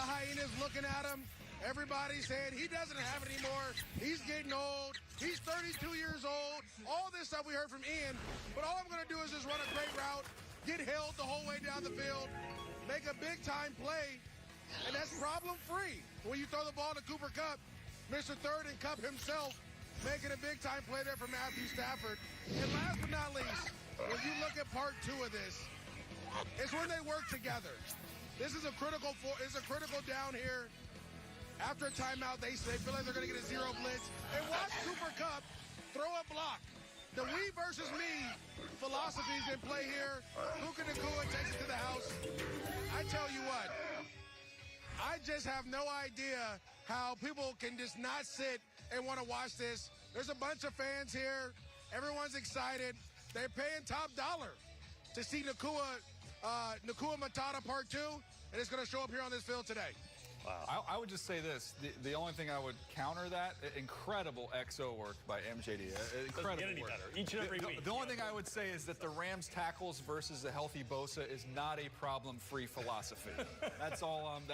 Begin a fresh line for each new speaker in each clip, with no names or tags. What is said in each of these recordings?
hyenas looking at him. Everybody's saying he doesn't have it anymore. He's getting old. He's 32 years old. All this stuff we heard from Ian. But all I'm going to do is just run a great route, get held the whole way down the field, make a big-time play, and that's problem-free. When you throw the ball to Cooper Kupp, Mr. Third and Kupp himself making a big-time play there for Matthew Stafford. And last but not least, when you look at part 2 of this, it's when they work together. This is a critical down here. After a timeout, they feel like they're going to get a zero blitz. And watch Cooper Kupp throw a block. The we versus me philosophy's in play here. Puka Nacua takes it to the house. I tell you what, I just have no idea how people can just not sit and want to watch this. There's a bunch of fans here. Everyone's excited. They're paying top dollar to see Nacua Matata Part 2, and it's going to show up here on this field today.
Wow. I would just say this. The only thing I would counter that, incredible XO work by MJD. Incredible
Doesn't get any
work.
better. Each and every week.
The only thing I would say is that the Rams tackles versus the healthy Bosa is not a problem-free philosophy. That's all I'm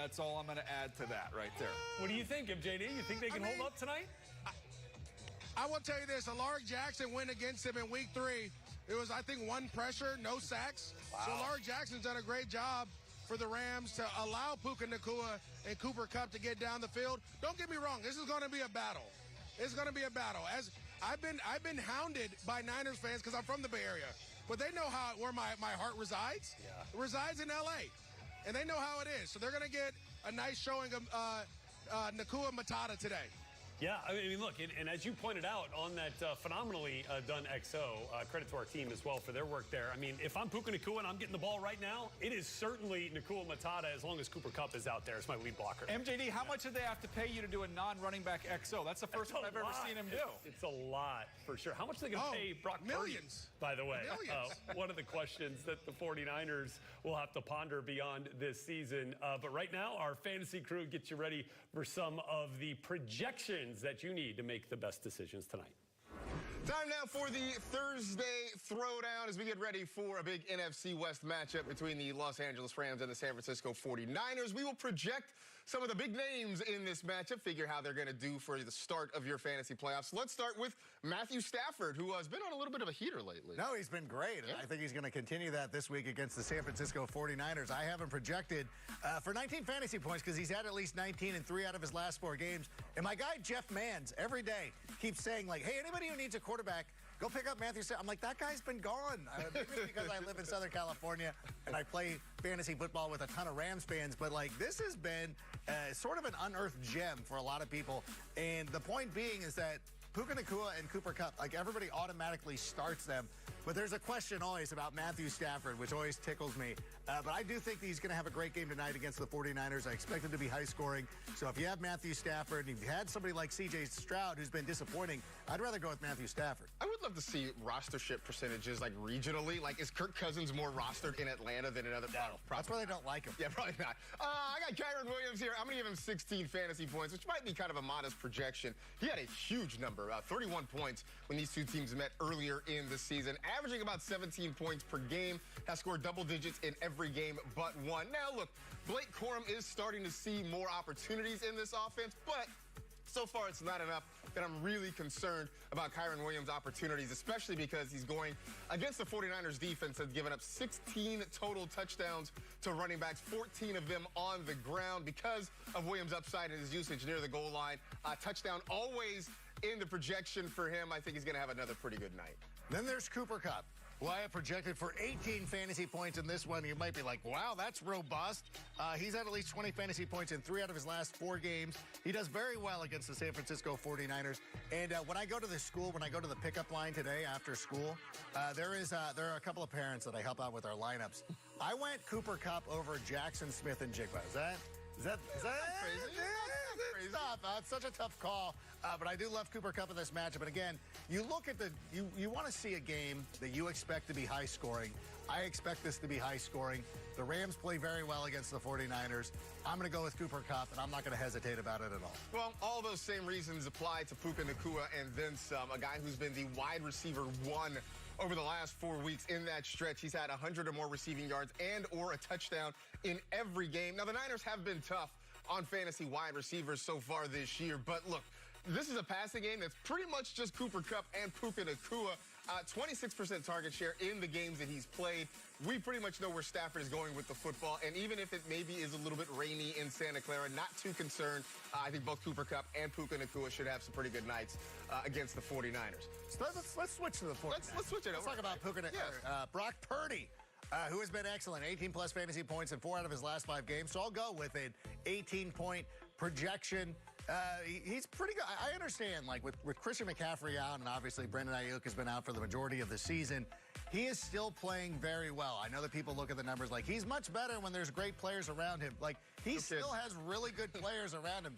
going to add to that right there.
What do you think, MJD? You think they can hold up tonight?
I will tell you this. Alaric Jackson went against him in week 3. It was, I think, 1 pressure, no sacks. Wow. So Alaric Jackson's done a great job for the Rams to allow Puka Nacua and Cooper Kupp to get down the field. Don't get me wrong, this is going to be a battle. It's going to be a battle. As I've been hounded by Niners fans because I'm from the Bay Area, but they know where my heart resides. Yeah. It resides in L.A., and they know how it is. So they're going to get a nice showing of Nacua Matata today.
Yeah, I mean, look, and as you pointed out on that phenomenally done XO, credit to our team as well for their work there. I mean, if I'm Puka Nacua and I'm getting the ball right now, it is certainly Nacua Matata as long as Cooper Kupp is out there as my lead blocker.
MJD, how much did they have to pay you to do a non-running back XO? That's the first one I've ever seen him do.
It's a lot, for sure. How much are they going to pay Brock
millions,
Purdy, by the way?
Millions.
One of the questions that the 49ers will have to ponder beyond this season. But right now, our fantasy crew gets you ready for some of the projections that you need to make the best decisions tonight.
Time now for the Thursday Throwdown as we get ready for a big NFC West matchup between the Los Angeles Rams and the San Francisco 49ers. We will project some of the big names in this matchup, figure how they're going to do for the start of your fantasy playoffs. Let's start with Matthew Stafford, who has been on a little bit of a heater lately.
No, he's been great. Yeah. I think he's going to continue that this week against the San Francisco 49ers. I have him projected for 19 fantasy points because he's had at least 19 in 3 out of his last 4 games. And my guy, Jeff Manns, every day keeps saying, like, hey, anybody who needs a quarterback, go pick up Matthew Stafford. I'm like, that guy's been gone. Maybe it's because I live in Southern California and I play fantasy football with a ton of Rams fans. But, like, this has been sort of an unearthed gem for a lot of people. And the point being is that Puka Nacua and Cooper Kupp, like, everybody automatically starts them. But there's a question always about Matthew Stafford, which always tickles me. But I do think that he's going to have a great game tonight against the 49ers. I expect it to be high scoring. So if you have Matthew Stafford and you've had somebody like C.J. Stroud who's been disappointing, I'd rather go with Matthew Stafford.
I would love to see rostership percentages, like, regionally. Like, is Kirk Cousins more rostered in Atlanta than in other places?
That's why they don't like him.
Yeah, probably not. I got Kyron Williams here. I'm going to give him 16 fantasy points, which might be kind of a modest projection. He had a huge number, 31 points when these two teams met earlier in the season, averaging about 17 points per game, has scored double digits in every game but one. Now, look, Blake Corum is starting to see more opportunities in this offense, but so far it's not enough that I'm really concerned about Kyron Williams' opportunities, especially because he's going against the 49ers defense that's given up 16 total touchdowns to running backs, 14 of them on the ground because of Williams' upside and his usage near the goal line. Touchdown always in the projection for him. I think he's going to have another pretty good night.
Then there's Cooper Kupp, who I have projected for 18 fantasy points in this one. You might be like, wow, that's robust. He's had at least 20 fantasy points in 3 out of his last 4 games. He does very well against the San Francisco 49ers. And when I go to the school, when I go to the pickup line today after school, there are a couple of parents that I help out with our lineups. I went Cooper Kupp over Jackson Smith and Jigba. Is that crazy? It's tough. It's such a tough call. But I do love Cooper Kupp in this matchup. And again, you look at you want to see a game that you expect to be high scoring. I expect this to be high scoring. The Rams play very well against the 49ers. I'm going to go with Cooper Kupp, and I'm not going to hesitate about it at all.
Well, all those same reasons apply to Puka Nacua and then some, a guy who's been the wide receiver 1 over the last 4 weeks in that stretch. He's had 100 or more receiving yards and or a touchdown in every game. Now, the Niners have been tough on fantasy wide receivers so far this year. But look, this is a passing game that's pretty much just Cooper Kupp and Puka Nacua. 26% target share in the games that he's played. We pretty much know where Stafford is going with the football, and even if it maybe is a little bit rainy in Santa Clara, not too concerned. I think both Cooper Kupp and Puka Nacua should have some pretty good nights against the 49ers.
So let's switch to the 49ers.
Let's switch it over.
Let's talk about Puka Brock Purdy, who has been excellent. 18-plus fantasy points in 4 out of his last 5 games. So I'll go with an 18-point projection. He's pretty good. I understand, like, with Christian McCaffrey out, and obviously Brandon Ayuk has been out for the majority of the season, he is still playing very well. I know that people look at the numbers like he's much better when there's great players around him. Like, he still has really good players around him.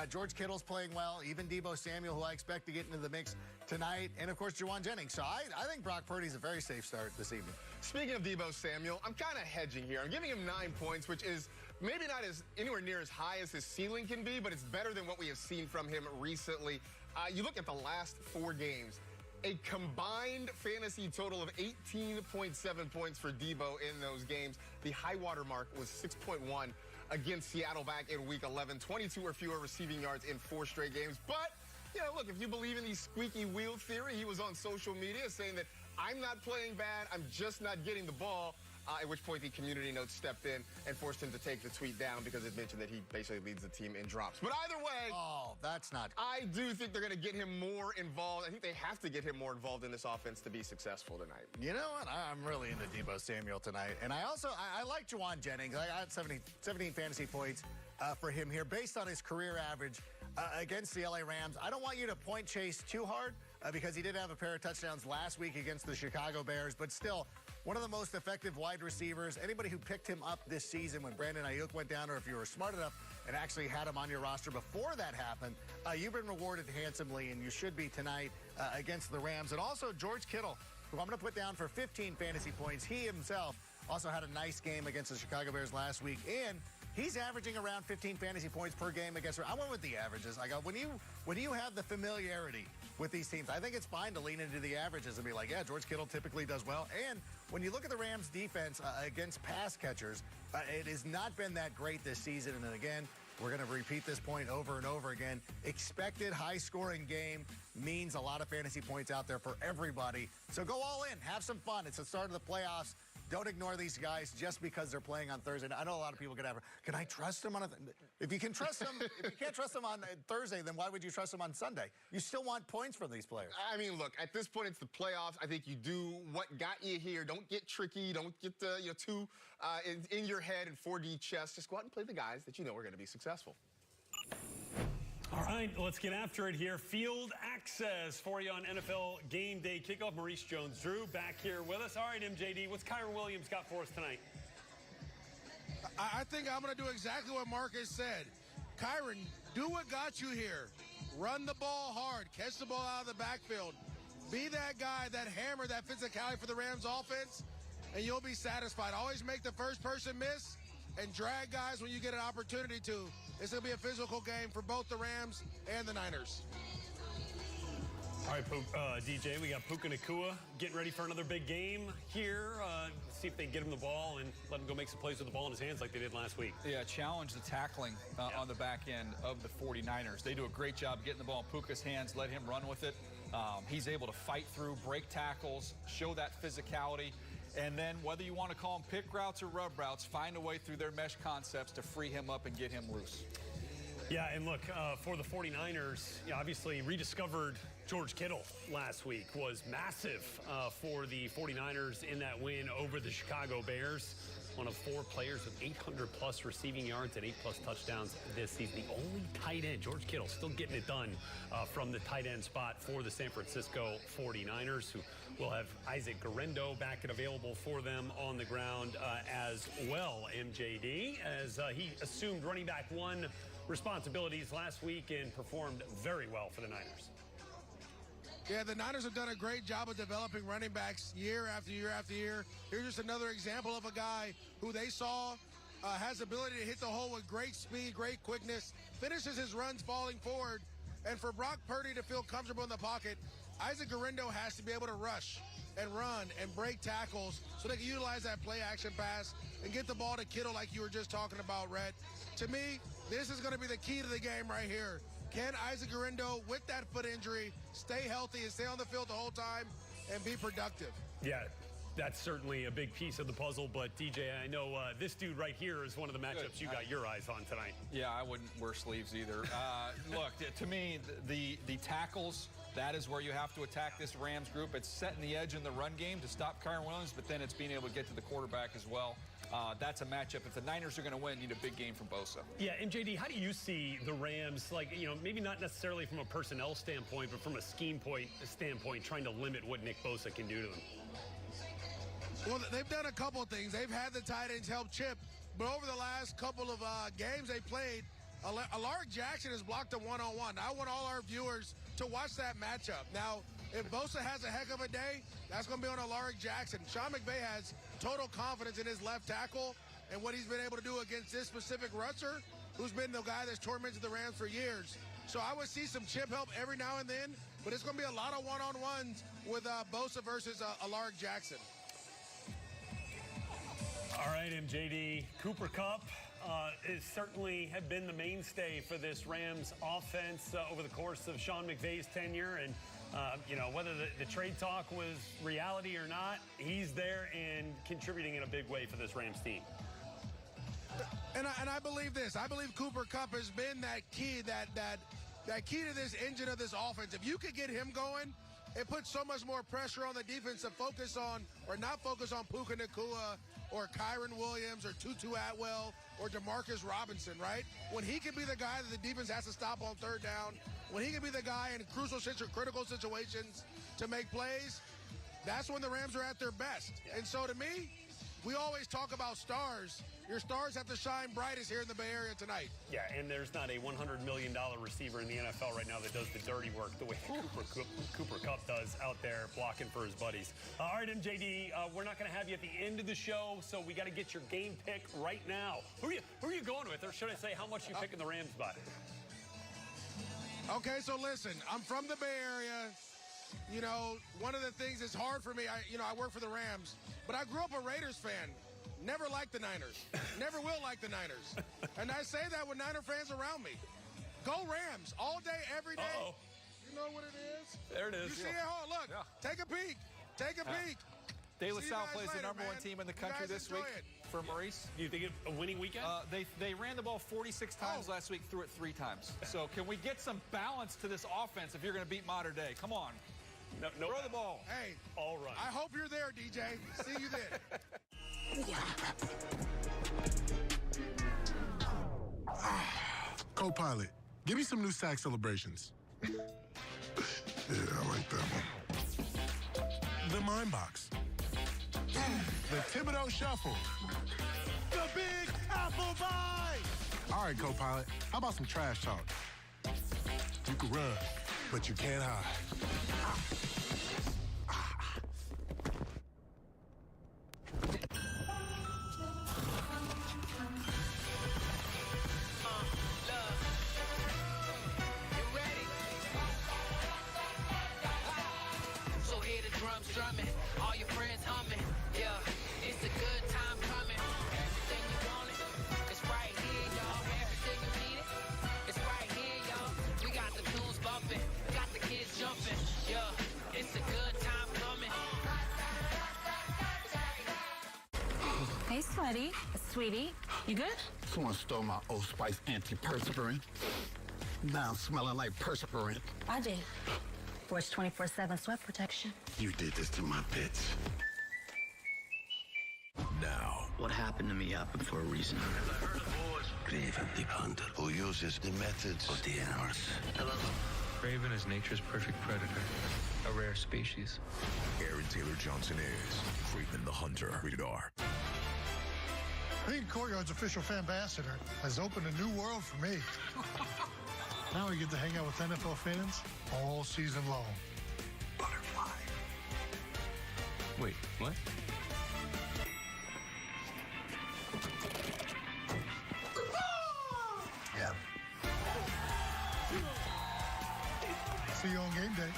George Kittle's playing well, even Deebo Samuel, who I expect to get into the mix tonight, and, of course, Juwan Jennings. So I think Brock Purdy's a very safe start this evening.
Speaking of Deebo Samuel, I'm kind of hedging here. I'm giving him 9 points, which is maybe not anywhere near as high as his ceiling can be, but it's better than what we have seen from him recently. You look at the last 4 games, a combined fantasy total of 18.7 points for Deebo in those games. The high water mark was 6.1 against Seattle back in Week 11. 22 or fewer receiving yards in 4 straight games. But, you know, look, if you believe in the squeaky wheel theory, he was on social media saying that I'm not playing bad, I'm just not getting the ball. At which point the community notes stepped in and forced him to take the tweet down because it mentioned that he basically leads the team in drops. But either way,
that's not good.
I do think they're going to get him more involved. I think they have to get him more involved in this offense to be successful tonight.
You know what? I'm really into Deebo Samuel tonight. And I like Juwan Jennings. I got 17 fantasy points for him here based on his career average against the LA Rams. I don't want you to point chase too hard because he did have a pair of touchdowns last week against the Chicago Bears, but still, one of the most effective wide receivers. Anybody who picked him up this season when Brandon Ayuk went down, or if you were smart enough and actually had him on your roster before that happened, you've been rewarded handsomely, and you should be tonight against the Rams. And also George Kittle, who I'm going to put down for 15 fantasy points. He himself also had a nice game against the Chicago Bears last week, and he's averaging around 15 fantasy points per game against. I went with the averages. I go, when you have the familiarity with these teams, I think it's fine to lean into the averages and be like, yeah, George Kittle typically does well. And when you look at the Rams' defense against pass catchers, it has not been that great this season. And then again, we're going to repeat this point over and over again. Expected high-scoring game means a lot of fantasy points out there for everybody. So go all in. Have some fun. It's the start of the playoffs. Don't ignore these guys just because they're playing on Thursday. I know a lot of people could have, can I trust them on if you can trust them, if you can't trust them on Thursday, then why would you trust them on Sunday? You still want points from these players.
I mean, look, at this point, it's the playoffs. I think you do what got you here. Don't get tricky. Don't get too in your head and 4D chess. Just go out and play the guys that you know are going to be successful.
All right, let's get after it here. Field access for you on NFL Game Day kickoff. Maurice Jones-Drew back here with us. All right, MJD, what's Kyron Williams got for us tonight?
I think I'm going to do exactly what Marcus said. Kyron, do what got you here. Run the ball hard. Catch the ball out of the backfield. Be that guy, that hammer, that physicality for the Rams offense, and you'll be satisfied. Always make the first person miss and drag guys when you get an opportunity to. It's going to be a physical game for both the Rams and the Niners.
All right, DJ, we got Puka Nacua getting ready for another big game here. See if they can get him the ball and let him go make some plays with the ball in his hands like they did last week.
Yeah, challenge the tackling on the back end of the 49ers. They do a great job getting the ball in Puka's hands, let him run with it. He's able to fight through, break tackles, show that physicality. And then whether you want to call them pick routes or rub routes, find a way through their mesh concepts to free him up and get him loose.
Yeah, and look, for the 49ers, obviously rediscovered George Kittle last week was massive for the 49ers in that win over the Chicago Bears. One of 4 players with 800-plus receiving yards and 8-plus touchdowns this season. The only tight end, George Kittle, still getting it done from the tight end spot for the San Francisco 49ers, who will have Isaac Guerendo back and available for them on the ground as well, MJD, as he assumed running back 1 responsibilities last week and performed very well for the Niners.
Yeah, the Niners have done a great job of developing running backs year after year after year. Here's just another example of a guy who they saw has the ability to hit the hole with great speed, great quickness, finishes his runs falling forward. And for Brock Purdy to feel comfortable in the pocket, Isaac Guerendo has to be able to rush and run and break tackles so they can utilize that play-action pass and get the ball to Kittle like you were just talking about, Rhett. To me, This is going to be the key to the game right here. Can Isaac Guerrero, with that foot injury, stay healthy and stay on the field the whole time and be productive?
Yeah, that's certainly a big piece of the puzzle. But, DJ, I know this dude right here is one of the matchups you got your eyes on tonight.
Yeah, I wouldn't wear sleeves either. Look, to me, the tackles, that is where you have to attack this Rams group. It's setting the edge in the run game to stop Kyren Williams, but then it's being able to get to the quarterback as well. That's a matchup. If the Niners are going to win, you need a big game from Bosa. Yeah, and JD, how do you see the Rams, like, you know, maybe not necessarily from a personnel standpoint, but from a scheme standpoint, trying to limit what Nick Bosa can do to them?
Well, they've done a couple of things. They've had the tight ends help Chip, but over the last couple of games they played, Alaric Jackson has blocked a one-on-one. I want all our viewers to watch that matchup. Now, if Bosa has a heck of a day, that's going to be on Alaric Jackson. Sean McVay has total confidence in his left tackle and what he's been able to do against this specific rusher, who's been the guy that's tormented the Rams for years. So I would see some Chip help every now and then, but it's going to be a lot of one-on-ones with Bosa versus Alaric Jackson.
All right, MJD, Cooper Kupp is certainly have been the mainstay for this Rams offense over the course of Sean McVay's tenure. And, you know, whether the trade talk was reality or not, he's there and contributing in a big way for this Rams team.
And I believe this. I believe Cooper Kupp has been that key, that key to this engine of this offense. If you could get him going, it puts so much more pressure on the defense to focus on or not focus on Puka Nacua or Kyren Williams or Tutu Atwell or Demarcus Robinson, right? When he can be the guy that the defense has to stop on third down, when he can be the guy in critical situations to make plays, that's when the Rams are at their best. Yeah. And so to me, we always talk about stars. Your stars have to shine brightest here in the Bay Area tonight.
Yeah, and there's not a $100 million receiver in the NFL right now that does the dirty work the way Cooper Kupp does out there blocking for his buddies. All right, MJD, we're not going to have you at the end of the show, so we got to get your game pick right now. Who are you going with, or should I say how much you picking the Rams by?
Okay, so listen, I'm from the Bay Area. You know, one of the things that's hard for me, I work for the Rams, but I grew up a Raiders fan. Never liked the Niners. Never will like the Niners. And I say that with Niner fans around me. Go Rams all day, every day.
Uh-oh.
You know what it is?
There it is.
You see it? Oh, look. Yeah. Take a peek. Take a peek.
De La Salle plays the number one team in the country this week for Maurice.
Do you think it's a winning weekend?
They ran the ball 46 times last week, threw it 3 times. So can we get some balance to this offense if you're going to beat Mater Dei? Come on.
No,
throw the ball.
Hey,
all right.
I hope you're there, DJ. See you then.
Co-pilot, give me some new sack celebrations. Yeah, I like that one. The Mind Box. The Thibodeau Shuffle. The Big Apple Bite. All right, co-pilot, how about some trash talk? You can run, but you can't hide.
Strumming, all your friends humming, yeah, it's a good time coming. Everything you want it, it's right here, y'all. Everything you need it, it's right here, y'all. We got the tunes bumping, got the kids jumping, yeah, it's a good time coming.
Hey, Sweaty, sweetie, you good?
Someone stole my Old Spice antiperspirant. Now I'm smelling like perspirant.
I did. For its 24/7 sweat protection.
You did this to my bitch.
Now,
what happened to me happened for a reason.
Craven the hunter who uses the methods of the animals.
Craven is nature's perfect predator, a rare species.
Aaron Taylor Johnson is Craven the Hunter. Rated R.
Being Courtyard's official fan ambassador has opened a new world for me. Now we get to hang out with NFL fans all season long.
Butterfly.
Wait, what?
Yeah. See you on game day.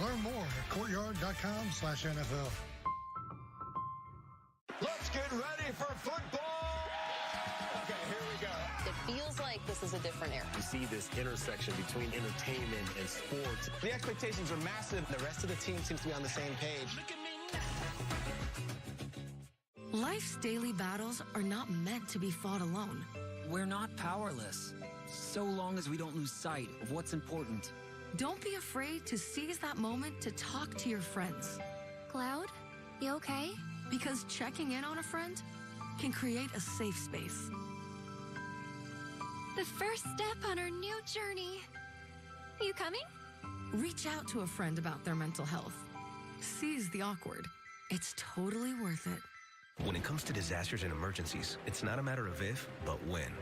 Learn more at courtyard.com/NFL.
Let's get ready for football. Okay, here we go.
It feels like this is a different era.
You see this intersection between entertainment and sports.
The expectations are massive. The rest of the team seems to be on the same page.
Life's daily battles are not meant to be fought alone.
We're not powerless, so long as we don't lose sight of what's important.
Don't be afraid to seize that moment to talk to your friends.
Cloud, you okay?
Because checking in on a friend can create a safe space.
The first step on our new journey. You coming?
Reach out to a friend about their mental health. Seize the awkward. It's totally worth it.
When it comes to disasters and emergencies, it's not a matter of if, but when.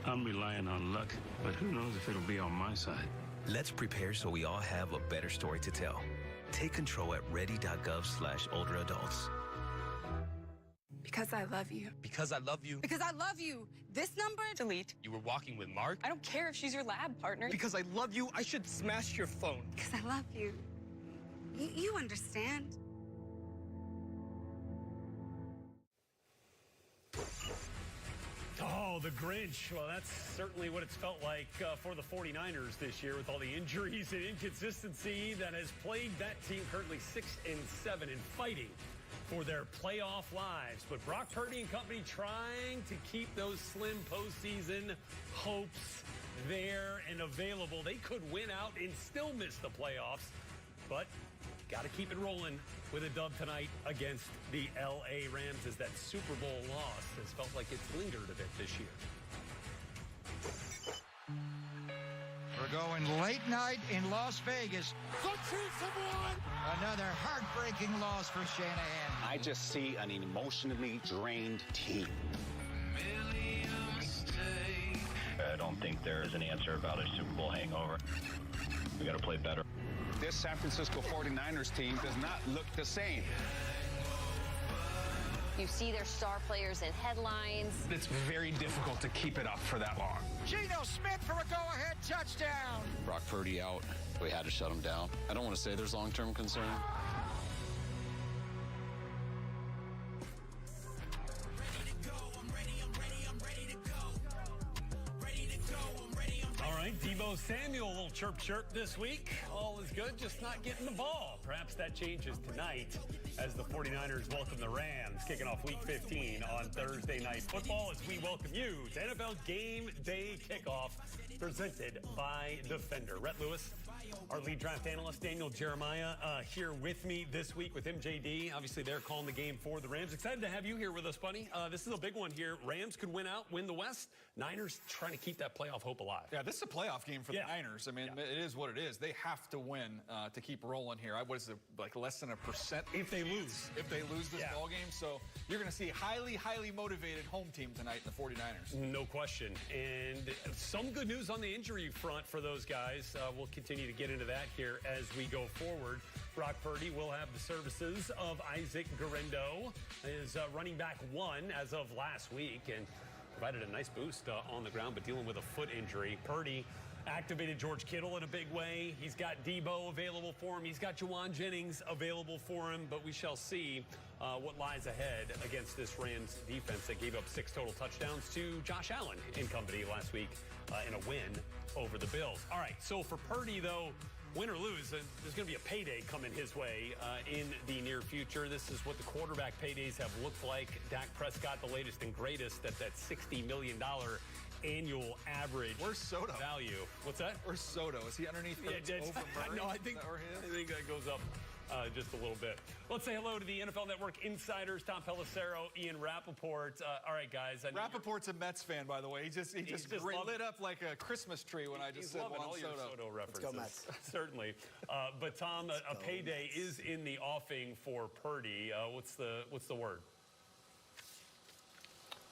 I'm relying on luck, but who knows if it'll be on my side.
Let's prepare so we all have a better story to tell. Take control at ready.gov/olderadults.
Because I love you.
Because I love you.
Because I love you. This number, delete.
You were walking with Mark.
I don't care if she's your lab partner.
Because I love you, I should smash your phone.
Because I love you. You understand.
Oh, the Grinch. Well, that's certainly what it's felt like for the 49ers this year with all the injuries and inconsistency that has plagued that team, currently 6-7 and fighting for their playoff lives. But Brock Purdy and company trying to keep those slim postseason hopes there and available. They could win out and still miss the playoffs, but got to keep it rolling with a dub tonight against the L.A. Rams, as that Super Bowl loss has felt like it's lingered a bit this year.
We're going late night in Las Vegas. The Chiefs have won! Another heartbreaking loss for Shanahan.
I just see an emotionally drained team.
I don't think there is an answer about a Super Bowl hangover. We got to play better.
This San Francisco 49ers team does not look the same.
You see their star players in headlines.
It's very difficult to keep it up for that long.
Geno Smith for a go-ahead touchdown.
Brock Purdy out. We had to shut him down. I don't want to say there's long-term concern.
Deebo Samuel, a little chirp this week. All is good, just not getting the ball. Perhaps that changes tonight as the 49ers welcome the Rams, kicking off Week 15 on Thursday Night Football as we welcome you to NFL Game Day Kickoff, presented by Defender. Rhett Lewis, our lead draft analyst, Daniel Jeremiah, here with me this week with MJD. Obviously, they're calling the game for the Rams. Excited to have you here with us, Bunny. This is a big one here. Rams could win out, win the West. Niners trying to keep that playoff hope alive.
Yeah, this is a playoff game for the Niners. I mean, it is what it is. They have to win to keep rolling here. What is it, like less than 1%?
If they lose.
If they lose this ball game. So you're going to see a highly, highly motivated home team tonight in the 49ers.
No question. And some good news on the injury front for those guys. We'll continue to get into that here as we go forward. Brock Purdy will have the services of Isaac Guerendo, his running back one as of last week, and provided a nice boost on the ground, but dealing with a foot injury. Purdy activated George Kittle in a big way. He's got Debo available for him. He's got Juwan Jennings available for him, but we shall see what lies ahead against this Rams defense that gave up 6 total touchdowns to Josh Allen and company last week in a win over the Bills. All right, so for Purdy, though, win or lose, there's going to be a payday coming his way in the near future. This is what the quarterback paydays have looked like. Dak Prescott, the latest and greatest, at that $60 million annual average.
Where's Soto?
Value. What's that?
Where's Soto? Is he underneath over Murray?
No, I think that goes up just a little bit. Let's say hello to the NFL Network insiders, Tom Pelissero, Ian Rappaport. All right, guys.
Rappaport's a Mets fan, by the way. He just lit up like a Christmas tree when I just said Juan
all
Soto.
Your Soto references.
Let's go Mets.
Certainly. But Tom, a payday is in the offing for Purdy. What's the word?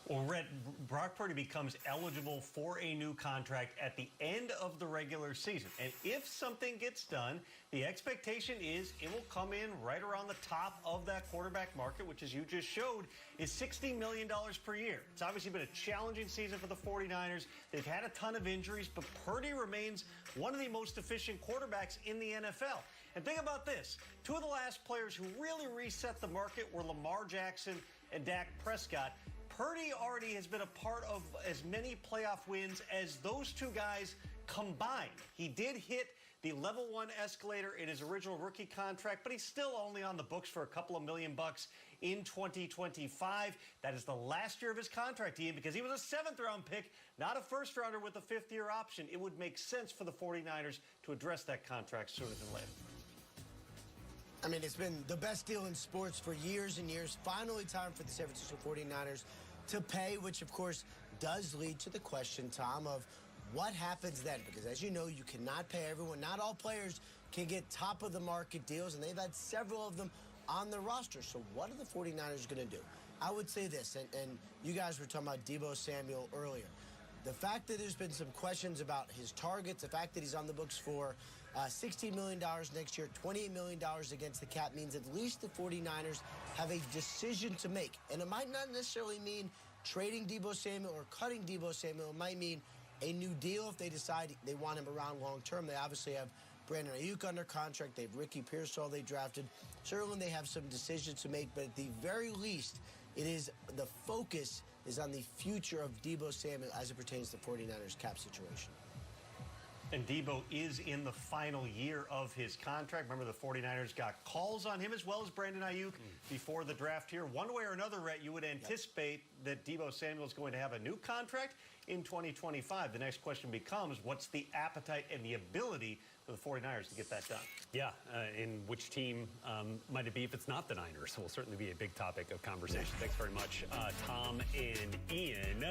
Well, Rhett, Brock Purdy becomes eligible for a new contract at the end of the regular season. And if something gets done, the expectation is it will come in right around the top of that quarterback market, which, as you just showed, is $60 million per year. It's obviously been a challenging season for the 49ers. They've had a ton of injuries, but Purdy remains one of the most efficient quarterbacks in the NFL. And think about this. 2 of the last players who really reset the market were Lamar Jackson and Dak Prescott. Purdy already has been a part of as many playoff wins as those two guys combined. He did hit the level 1 escalator in his original rookie contract, but he's still only on the books for a couple of $1 million in 2025. That is the last year of his contract, Ian, because he was a 7th-round pick, not a first-rounder with a 5th-year option. It would make sense for the 49ers to address that contract sooner than later.
I mean, it's been the best deal in sports for years and years. Finally time for the San Francisco 49ers to pay, which, of course, does lead to the question, Tom, of what happens then? Because as you know, you cannot pay everyone. Not all players can get top-of-the-market deals, and they've had several of them on the roster. So what are the 49ers going to do? I would say this, and you guys were talking about Deebo Samuel earlier. The fact that there's been some questions about his targets, the fact that he's on the books for $16 million next year, $28 million against the cap means at least the 49ers have a decision to make. And it might not necessarily mean trading Deebo Samuel or cutting Deebo Samuel. It might mean a new deal if they decide they want him around long term. They obviously have Brandon Ayuk under contract. They have Ricky Pearsall they drafted. Certainly they have some decisions to make, but at the very least, it is the focus is on the future of Deebo Samuel as it pertains to the 49ers cap situation.
And Deebo is in the final year of his contract. Remember, the 49ers got calls on him as well as Brandon Ayuk before the draft here. One way or another, Rhett, you would anticipate that Deebo Samuel is going to have a new contract in 2025. The next question becomes, what's the appetite and the ability for the 49ers to get that done?
Yeah, and which team might it be if it's not the Niners? Will certainly be a big topic of conversation. Thanks very much, Tom and Ian.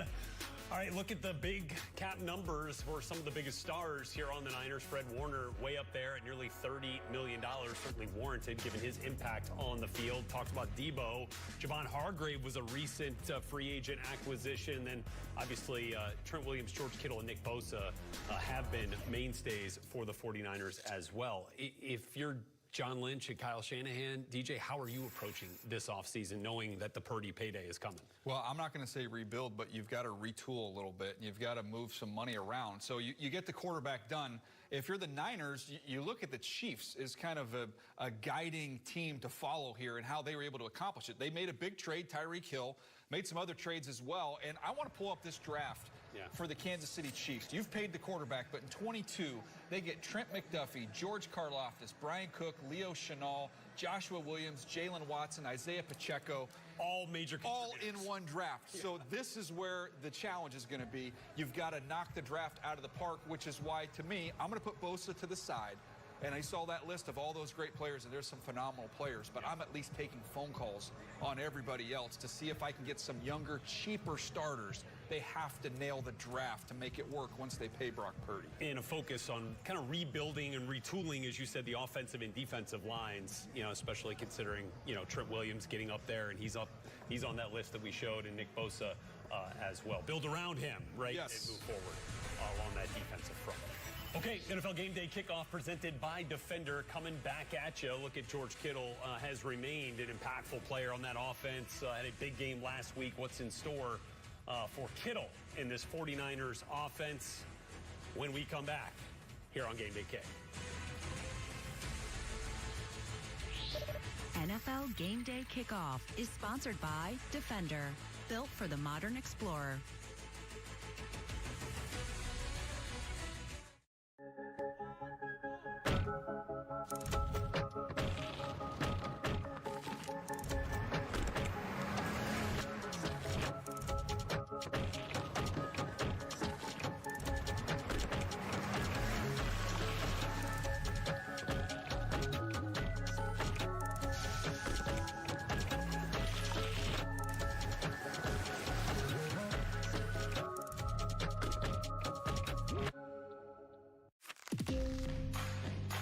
All right, look at the big cap numbers for some of the biggest stars here on the Niners. Fred Warner way up there at nearly $30 million, certainly warranted given his impact on the field. Talked about Deebo. Javon Hargrave was a recent free agent acquisition. Then obviously Trent Williams, George Kittle, and Nick Bosa have been mainstays for the 49ers as well. If you're John Lynch and Kyle Shanahan, DJ, how are you approaching this offseason knowing that the Purdy payday is coming?
Well, I'm not going to say rebuild, but you've got to retool a little bit. You've got to move some money around. So you get the quarterback done. If you're the Niners, you look at the Chiefs as kind of a guiding team to follow here and how they were able to accomplish it. They made a big trade, Tyreek Hill, made some other trades as well. And I want to pull up this draft for the Kansas City Chiefs. You've paid the quarterback, but in 22, they get Trent McDuffie, George Karlaftis, Brian Cook, Leo Chenal, Joshua Williams, Jalen Watson, Isaiah Pacheco.
All major
all in one draft. So this is where the challenge is going to be. You've got to knock the draft out of the park, which is why, to me, I'm going to put Bosa to the side. And I saw that list of all those great players, and there's some phenomenal players, but I'm at least taking phone calls on everybody else to see if I can get some younger, cheaper starters. They have to nail the draft to make it work once they pay Brock Purdy.
And a focus on kind of rebuilding and retooling, as you said, the offensive and defensive lines, you know, especially considering, you know, Trent Williams getting up there, and he's on that list that we showed, and Nick Bosa as well. Build around him, right?
Yes.
And move forward along that defensive front. Okay, NFL Game Day kickoff presented by Defender coming back at you. Look at George Kittle has remained an impactful player on that offense. Had a big game last week. What's in store for Kittle in this 49ers offense when we come back here on Game Day Kick?
NFL Game Day Kickoff is sponsored by Defender, built for the modern explorer.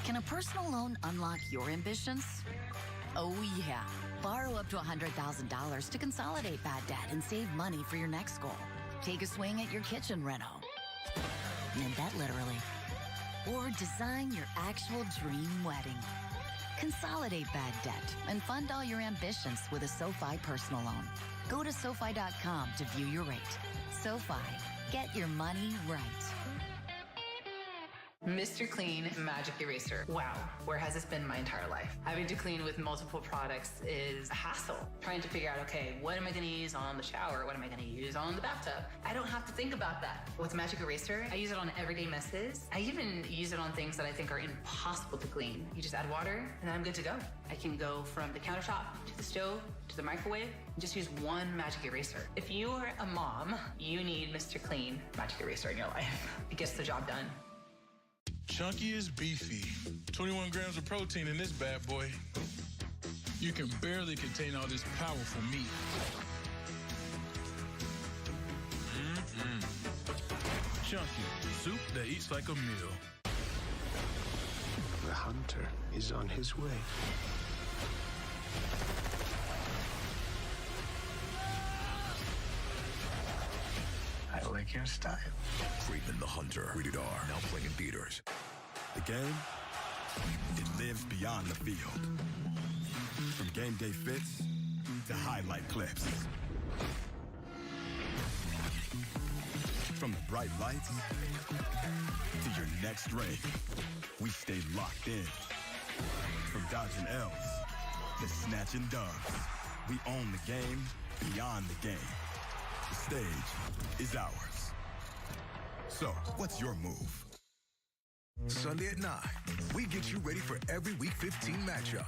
Can a personal loan unlock your ambitions? Oh, yeah. Borrow up to $100,000 to consolidate bad debt and save money for your next goal. Take a swing at your kitchen reno. Meant that literally. Or design your actual dream wedding. Consolidate bad debt and fund all your ambitions with a SoFi personal loan. Go to SoFi.com to view your rate. SoFi. Get your money right.
Mr. Clean Magic Eraser. Wow, where has this been my entire life? Having to clean with multiple products is a hassle. Trying to figure out, okay, what am I gonna use on the shower? What am I gonna use on the bathtub? I don't have to think about that. With Magic Eraser, I use it on everyday messes. I even use it on things that I think are impossible to clean. You just add water, and then I'm good to go. I can go from the countertop to the stove to the microwave and just use one Magic Eraser. If you're a mom, you need Mr. Clean Magic Eraser in your life. It gets the job done.
Chunky is beefy. 21 grams of protein in this bad boy. You can barely contain all this powerful meat. Chunky, soup that eats like a meal.
The hunter is on his way. I like your style.
Craven the Hunter. Rated R. Now playing in theaters. The game, it lives beyond the field. From game day fits to highlight clips. From the bright lights to your next ring, we stay locked in. From dodging L's to snatching dubs, we own the game beyond the game. The stage is ours. So, what's your move?
Sunday at 9, we get you ready for every Week 15 matchup.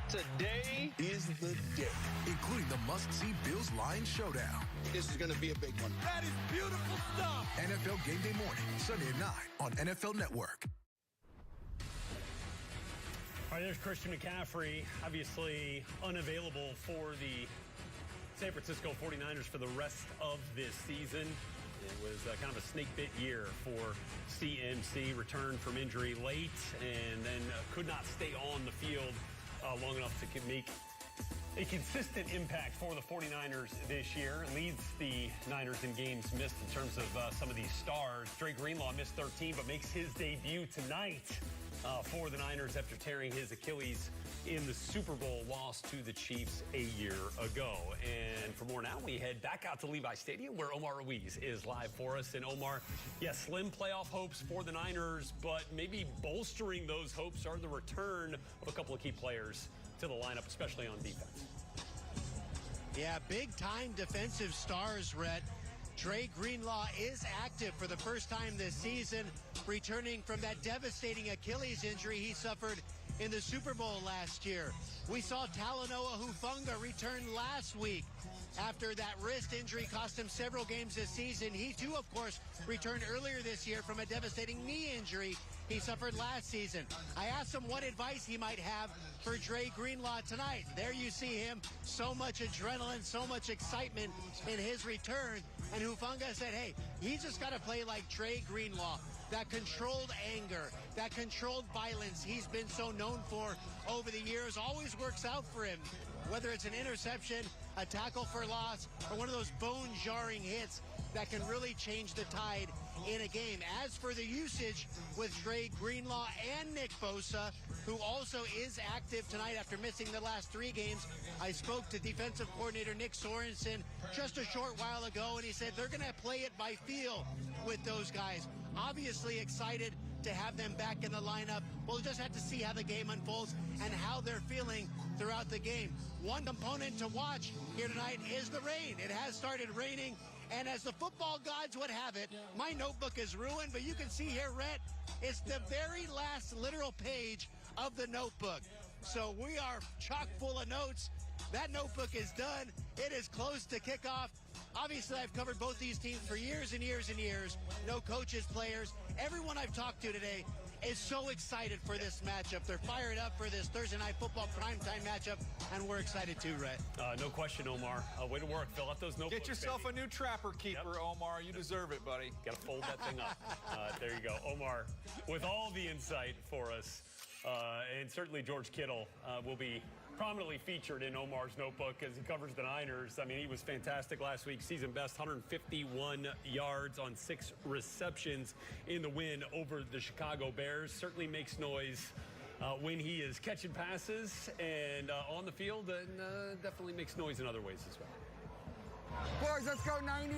Today is the day, including the must-see Bills-Lions showdown.
This is going to be a big one.
That is beautiful stuff. NFL Game Day morning, Sunday at 9 on NFL Network.
All right, there's Christian McCaffrey, obviously unavailable for the San Francisco 49ers for the rest of this season. It was kind of a snake-bit year for CMC. Returned from injury late and then could not stay on the field long enough to make a consistent impact for the 49ers this year. Leads the Niners in games missed in terms of some of these stars. Dre Greenlaw missed 13, but makes his debut tonight for the Niners after tearing his Achilles in the Super Bowl loss to the Chiefs a year ago. And for more now, we head back out to Levi Stadium where Omar Ruiz is live for us. And Omar, yes, slim playoff hopes for the Niners, but maybe bolstering those hopes are the return of a couple of key players to the lineup, especially on defense.
Yeah, big-time defensive stars, Rhett. Dre Greenlaw is active for the first time this season, returning from that devastating Achilles injury he suffered in the Super Bowl last year. We saw Talanoa Hufanga return last week after that wrist injury cost him several games this season. He too, of course, returned earlier this year from a devastating knee injury he suffered last season. I asked him what advice he might have for Dre Greenlaw tonight. There you see him, so much adrenaline, so much excitement in his return. And Hufanga said, hey, he's just got to play like Dre Greenlaw. That controlled anger, that controlled violence he's been so known for over the years always works out for him. Whether it's an interception, a tackle for loss, or one of those bone-jarring hits that can really change the tide in a game. As for the usage with Dre Greenlaw and Nick Bosa, who also is active tonight after missing the last 3 games, I spoke to defensive coordinator Nick Sorensen just a short while ago, and he said they're going to play it by feel with those guys. Obviously excited to have them back in the lineup. We'll just have to see how the game unfolds and how they're feeling throughout the game. One component to watch here tonight is the rain. It has started raining, and as the football gods would have it, my notebook is ruined, but you can see here, Rhett, it's the very last literal page of the notebook. So we are chock full of notes. That notebook is done. It is close to kickoff. Obviously, I've covered both these teams for years and years and years. No coaches, players. Everyone I've talked to today is so excited for this matchup. They're fired up for this Thursday Night Football primetime matchup, and we're excited too, Rhett.
No question, Omar. Way to work. Fill out those notebooks.
Get yourself a new trapper keeper, Omar. You deserve it, buddy.
Got to fold that thing up. There you go. Omar, with all the insight for us, and certainly George Kittle will be prominently featured in Omar's notebook as he covers the Niners. I mean, he was fantastic last week. Season best, 151 yards on 6 receptions in the win over the Chicago Bears. Certainly makes noise when he is catching passes and on the field, and definitely makes noise in other ways as well.
Boys, let's go 90.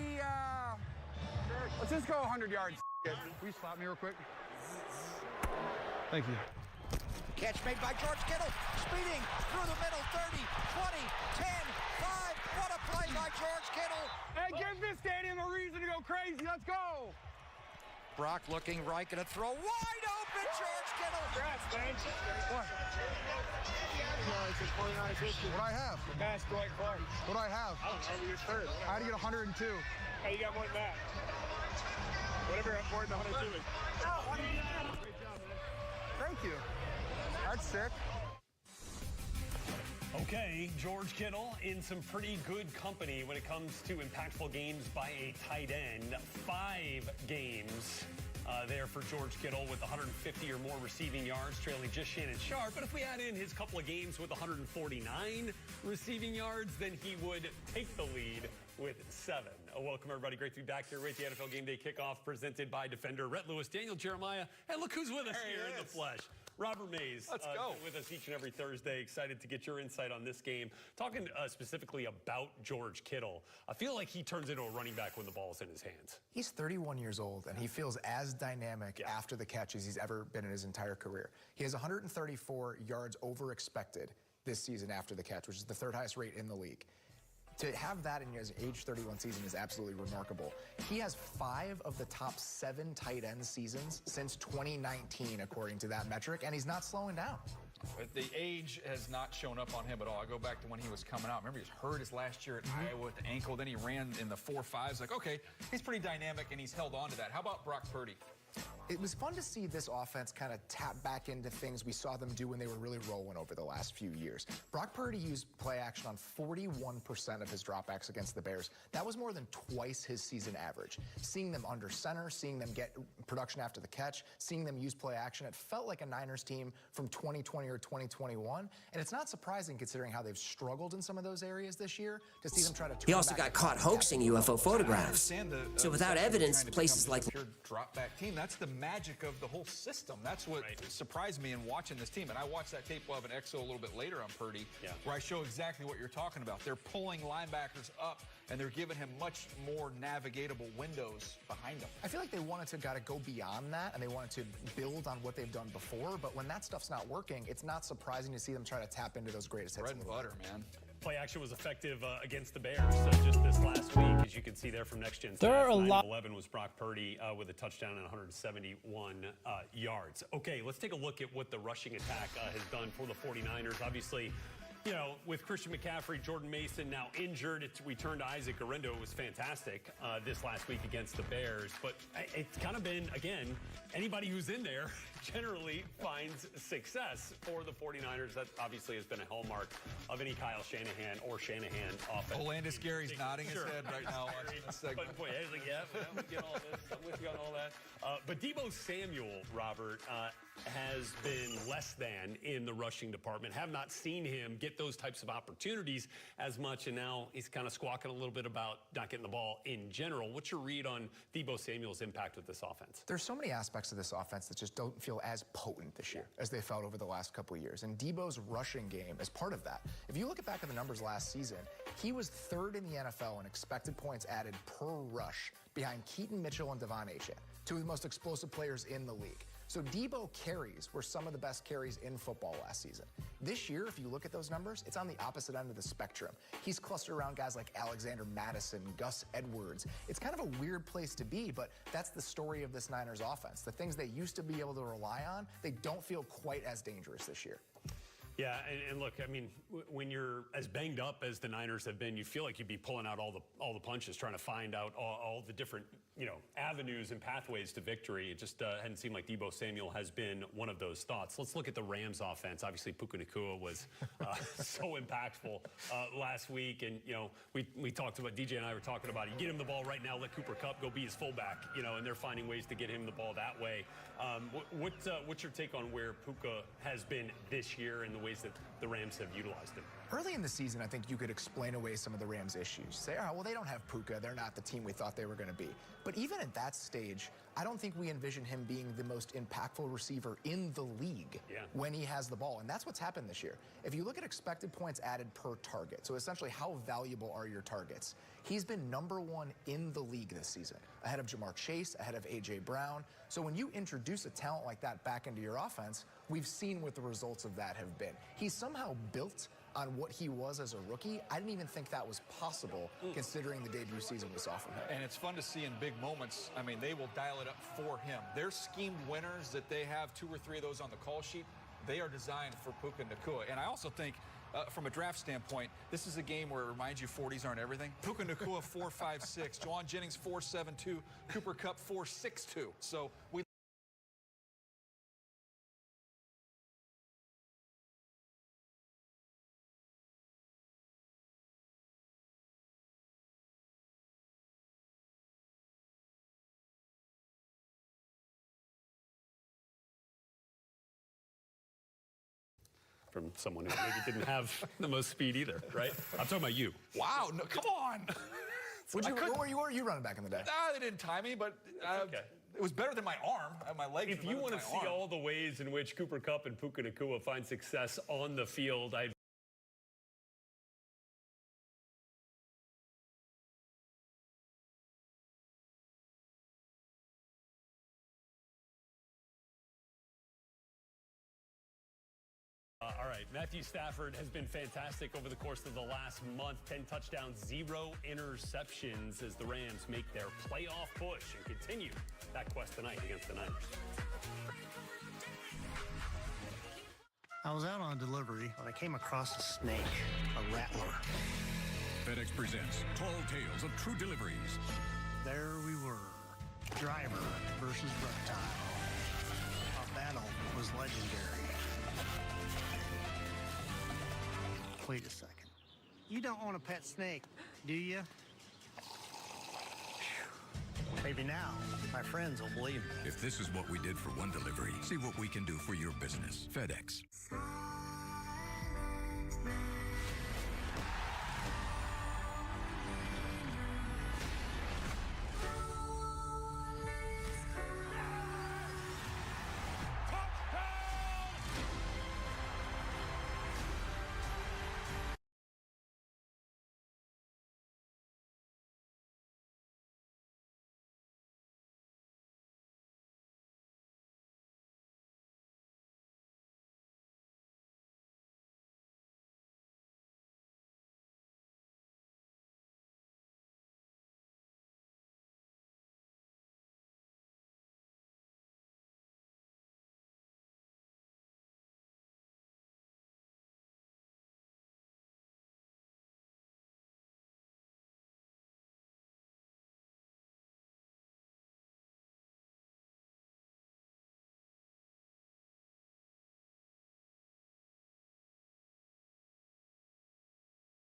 Let's just go 100 yards. Will you slap me real quick?
Thank you.
Catch made by George Kittle, speeding through the middle, 30, 20, 10, 5. What a play by George Kittle.
Hey, give this stadium a reason to go crazy. Let's go.
Brock looking right, going to throw wide open, George Kittle.
Congrats, man. What?
What I have?
Pass Dwight Clark.
What do I have?
I don't know. You're third.
I had to get 102.
Hey, you got more than that. Whatever more than 102 is. Great job, man.
Thank you. That's sick.
Okay, George Kittle in some pretty good company when it comes to impactful games by a tight end. 5 games there for George Kittle with 150 or more receiving yards, trailing just Shannon Sharp. But if we add in his couple of games with 149 receiving yards, then he would take the lead with 7. Welcome, everybody. Great to be back here with the NFL Game Day Kickoff presented by Defender Rhett Lewis, Daniel Jeremiah, and look who's with us here in the flesh. Robert Mays.
Let's go.
With us each and every Thursday. Excited to get your insight on this game. Talking specifically about George Kittle. I feel like he turns into a running back when the ball's in his hands.
He's 31 years old, and he feels as dynamic after the catch as he's ever been in his entire career. He has 134 yards over expected this season after the catch, which is the 3rd highest rate in the league. To have that in his age 31 season is absolutely remarkable. He has 5 of the top 7 tight end seasons since 2019, according to that metric, and he's not slowing down.
But the age has not shown up on him at all. I go back to when he was coming out. Remember, he was hurt his last year at Iowa with the ankle. Then he ran in the 4.5s. Like, okay, he's pretty dynamic, and he's held on to that. How about Brock Purdy?
It was fun to see this offense kind of tap back into things we saw them do when they were really rolling over the last few years. Brock Purdy used play action on 41% of his dropbacks against the Bears. That was more than twice his season average. Seeing them under center, seeing them get production after the catch, seeing them use play action, it felt like a Niners team from 2020 or 2021. And it's not surprising considering how they've struggled in some of those areas this year to see them try to turn
He also got caught hoaxing UFO photographs. So without evidence, places like
pure drop back team, that's the magic of the whole system. That's what surprised me in watching this team. And I watched that tape. We'll have an XO a little bit later on Purdy, where I show exactly what you're talking about. They're pulling linebackers up, and they're giving him much more navigatable windows behind them.
I feel like they wanted to go beyond that, and they wanted to build on what they've done before. But when that stuff's not working, it's not surprising to see them try to tap into those greatest hits.
Bread and butter, man.
Play action was effective against the Bears just this last week, as you can see there from Next Gen.
There are a lot.
11 was Brock Purdy with a touchdown and 171 yards. Okay, let's take a look at what the rushing attack has done for the 49ers. Obviously, you know, with Christian McCaffrey, Jordan Mason now injured, we turned to Isaac Guerrero. It was fantastic this last week against the Bears. But it's kind of been, again, anybody who's in there generally finds success for the 49ers. That obviously has been a hallmark of any Kyle Shanahan or Shanahan offense.
Landis Gary's nodding his head right now watching this segment.
But boy, he's like, yeah, we get all this. I'm with you on all that. But Deebo Samuel, Robert, has been less than in the rushing department. Have not seen him get those types of opportunities as much, and now he's kind of squawking a little bit about not getting the ball in general. What's your read on Deebo Samuel's impact with this offense?
There's so many aspects of this offense that just don't feel as potent this year as they felt over the last couple of years, and Deebo's rushing game is part of that. If you look back at the numbers last season, he was 3rd in the NFL in expected points added per rush behind Keaton Mitchell and Devon Achane, 2 of the most explosive players in the league. So Deebo carries were some of the best carries in football last season. This year, if you look at those numbers, it's on the opposite end of the spectrum. He's clustered around guys like Alexander Mattison, Gus Edwards. It's kind of a weird place to be, but that's the story of this Niners offense. The things they used to be able to rely on, they don't feel quite as dangerous this year.
Yeah, and look, I mean, when you're as banged up as the Niners have been, you feel like you'd be pulling out all the punches, trying to find out all the different, you know, avenues and pathways to victory. It just hadn't seemed like Deebo Samuel has been one of those thoughts. Let's look at the Rams offense. Obviously, Puka Nacua was so impactful last week, and you know, we talked about, DJ and I were talking about, you get him the ball right now, let Cooper Kupp go be his fullback, you know, and they're finding ways to get him the ball that way. What's your take on where Puka has been this year and the ways that the Rams have utilized him?
Early in the season, I think you could explain away some of the Rams' issues. Say, all right, well, they don't have Puka. They're not the team we thought they were going to be. But even at that stage, I don't think we envision him being the most impactful receiver in the league when he has the ball. And that's what's happened this year. If you look at expected points added per target, so essentially how valuable are your targets, he's been #1 in the league this season, ahead of Jamar Chase, ahead of A.J. Brown. So when you introduce a talent like that back into your offense, we've seen what the results of that have been. He's somehow built on what he was as a rookie. I didn't even think that was possible considering the debut season we saw from him.
And it's fun to see in big moments. I mean, they will dial it up for him. Their schemed winners that they have 2 or 3 of those on the call sheet, they are designed for Puka Nacua. And I also think from a draft standpoint, this is a game where it reminds you 40s aren't everything. Puka Nacua 4.56, Juwan Jennings 4.72, Cooper Kupp 4.62. So we
from someone who maybe didn't have the most speed either, right? I'm talking about you.
Wow, no, come on.
Where were you running back in the day?
They didn't tie me, but
okay.
It was better than my arm. My legs.
If you want to see all the ways in which Cooper Kupp and Puka Nacua find success on the field, all right, Matthew Stafford has been fantastic over the course of the last month. 10 touchdowns, 0 interceptions as the Rams make their playoff push and continue that quest tonight against the Niners.
I was out on a delivery when I came across a snake, a rattler.
FedEx presents Tall Tales of True Deliveries.
There we were, driver versus reptile. Our battle was legendary. Wait a second. You don't own a pet snake, do you? Maybe now, my friends will believe me.
If this is what we did for one delivery, see what we can do for your business. FedEx.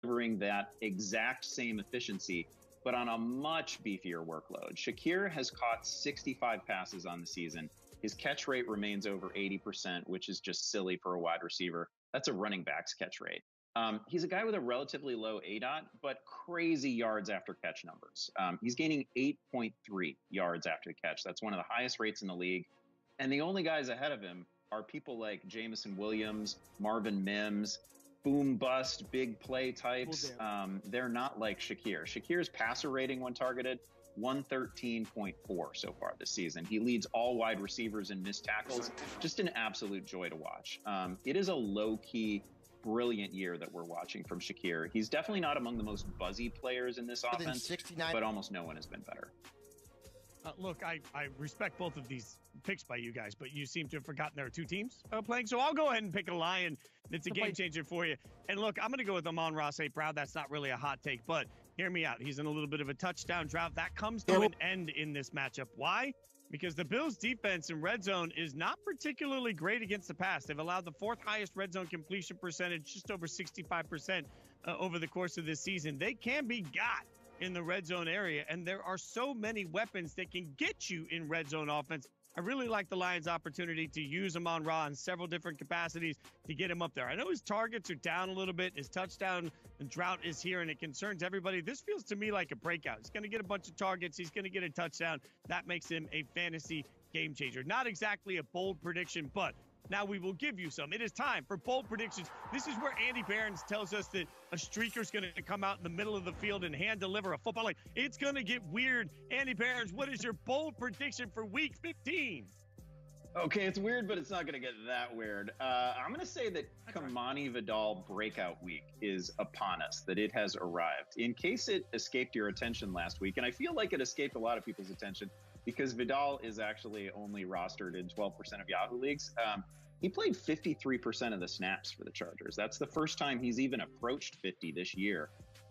delivering that exact same efficiency, but on a much beefier workload. Shakir has caught 65 passes on the season. His catch rate remains over 80%, which is just silly for a wide receiver. That's a running back's catch rate. He's a guy with a relatively low ADOT, but crazy yards after catch numbers. He's gaining 8.3 yards after the catch. That's one of the highest rates in the league. And the only guys ahead of him are people like Jamison Williams, Marvin Mims, boom bust, big play types. They're not like Shakir. Shakir's passer rating when targeted, 113.4 so far this season. He leads all wide receivers in missed tackles. Just an absolute joy to watch. It is a low-key, brilliant year that we're watching from Shakir. He's definitely not among the most buzzy players in this offense, but almost no one has been better.
Look, I respect both of these picks by you guys, but you seem to have forgotten there are two teams playing. So I'll go ahead and pick a Lion. It's a game changer for you. And look, I'm going to go with Amon-Ra St. Brown. That's not really a hot take, but hear me out. He's in a little bit of a touchdown drought. That comes to an end in this matchup. Why? Because the Bills' defense in red zone is not particularly great against the pass. They've allowed the 4th highest red zone completion percentage, just over 65% over the course of this season. They can be got in the red zone area, and there are so many weapons that can get you in red zone offense. I really like the Lions' opportunity to use Amon-Ra in several different capacities to get him up there. I know his targets are down a little bit. His touchdown drought is here, and it concerns everybody. This feels to me like a breakout. He's going to get a bunch of targets. He's going to get a touchdown. That makes him a fantasy game changer. Not exactly a bold prediction, but now we will give you some. It is time for bold predictions. This is where Andy Behrens tells us that a streaker's going to come out in the middle of the field and hand deliver a football. Like, it's going to get weird. Andy Behrens, what is your bold prediction for Week 15?
Okay, it's weird, but it's not going to get that weird. I'm going to say that Kamani Vidal breakout week is upon us, that it has arrived. In case it escaped your attention last week, and I feel like it escaped a lot of people's attention because Vidal is actually only rostered in 12% of Yahoo leagues. He played 53% of the snaps for the Chargers. That's the first time he's even approached 50 this year.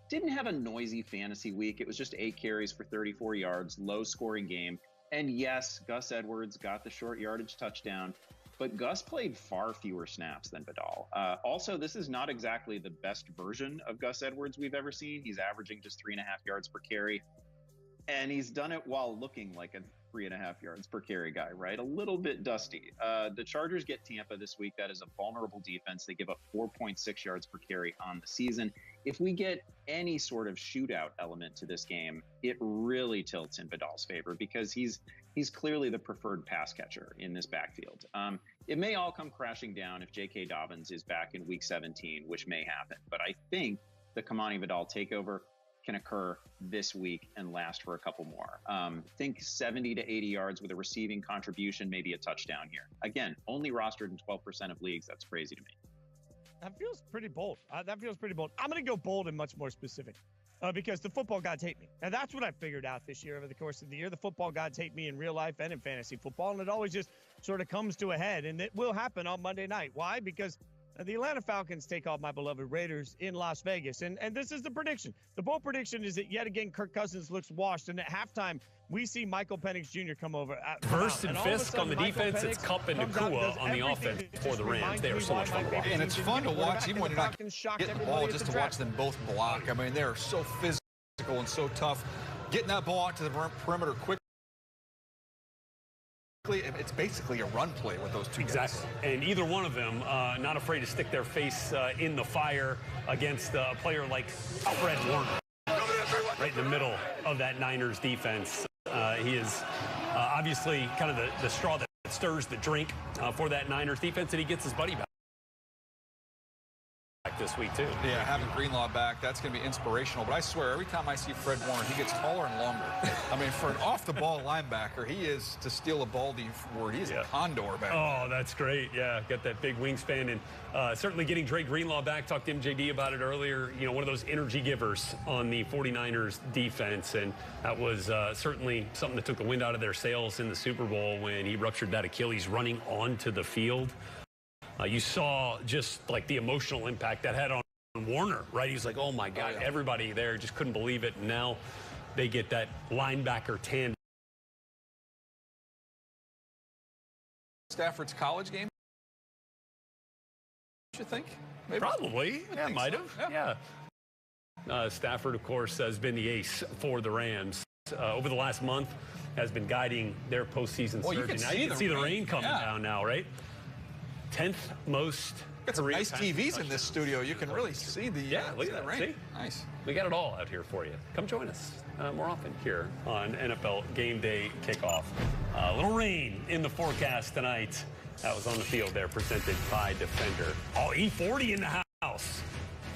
Didn't have a noisy fantasy week. It was just 8 carries for 34 yards, low scoring game. And yes, Gus Edwards got the short yardage touchdown, but Gus played far fewer snaps than Vidal. Also, this is not exactly the best version of Gus Edwards we've ever seen. He's averaging just 3.5 yards per carry. And he's done it while looking like a 3.5 yards per carry guy, right? A little bit dusty. The Chargers get Tampa this week. That is a vulnerable defense. They give up 4.6 yards per carry on the season. If we get any sort of shootout element to this game, it really tilts in Vidal's favor because he's clearly the preferred pass catcher in this backfield. It may all come crashing down if J.K. Dobbins is back in Week 17, which may happen. But I think the Kamani Vidal takeover can occur this week and last for a couple more. Think 70 to 80 yards with a receiving contribution, maybe a touchdown here. Again, only rostered in 12% of leagues. That's crazy to me.
That feels pretty bold. I'm going to go bold and much more specific because the football gods hate me. And that's what I figured out this year over the course of the year. The football gods hate me in real life and in fantasy football, and it always just sort of comes to a head, and it will happen on Monday night. Why? Because the Atlanta Falcons take off my beloved Raiders in Las Vegas. And this is the prediction. The bold prediction is that yet again Kirk Cousins looks washed. And at halftime, we see Michael Penix Jr. come over.
First and Fisk on the defense. It's Kupp and Nakua on the offense for the Rams. They are so much fun to watch.
And it's fun to watch, even when you're not getting the ball, just to watch them both block. I mean, they're so physical and so tough. Getting that ball out to the perimeter quickly. It's basically a run play with those two guys.
And either one of them not afraid to stick their face in the fire against a player like Fred Warner, right in the middle of that Niners defense. He is obviously kind of the straw that stirs the drink for that Niners defense, and he gets his buddy back this week too.
Yeah, having Greenlaw back, that's going to be inspirational. But I swear, every time I see Fred Warner, he gets taller and longer. I mean, for an off-the-ball linebacker, he is, to steal a Baldy word, he is a condor back.
Oh, that's great. Yeah, got that big wingspan. And certainly getting Dre Greenlaw back, talked to MJD about it earlier, you know, one of those energy givers on the 49ers defense. And that was certainly something that took the wind out of their sails in the Super Bowl when he ruptured that Achilles running onto the field. You saw just like the emotional impact that had on Warner, right? He's like, oh my God, everybody there just couldn't believe it. And now they get that linebacker tandem.
Stafford's college game, you think? Maybe?
Probably. Yeah, might have. Yeah. Stafford, of course, has been the ace for the Rams. Over the last month, has been guiding their postseason surge. Now you can see the rain coming down now, right? 10th most.
Got some nice TVs in this studio. You can really see the
look at that
rain.
See?
Nice.
We got it all out here for you. Come join us more often here on NFL Game Day Kickoff. A little rain in the forecast tonight. That was on the field there, presented by Defender. Oh, E40 in the house.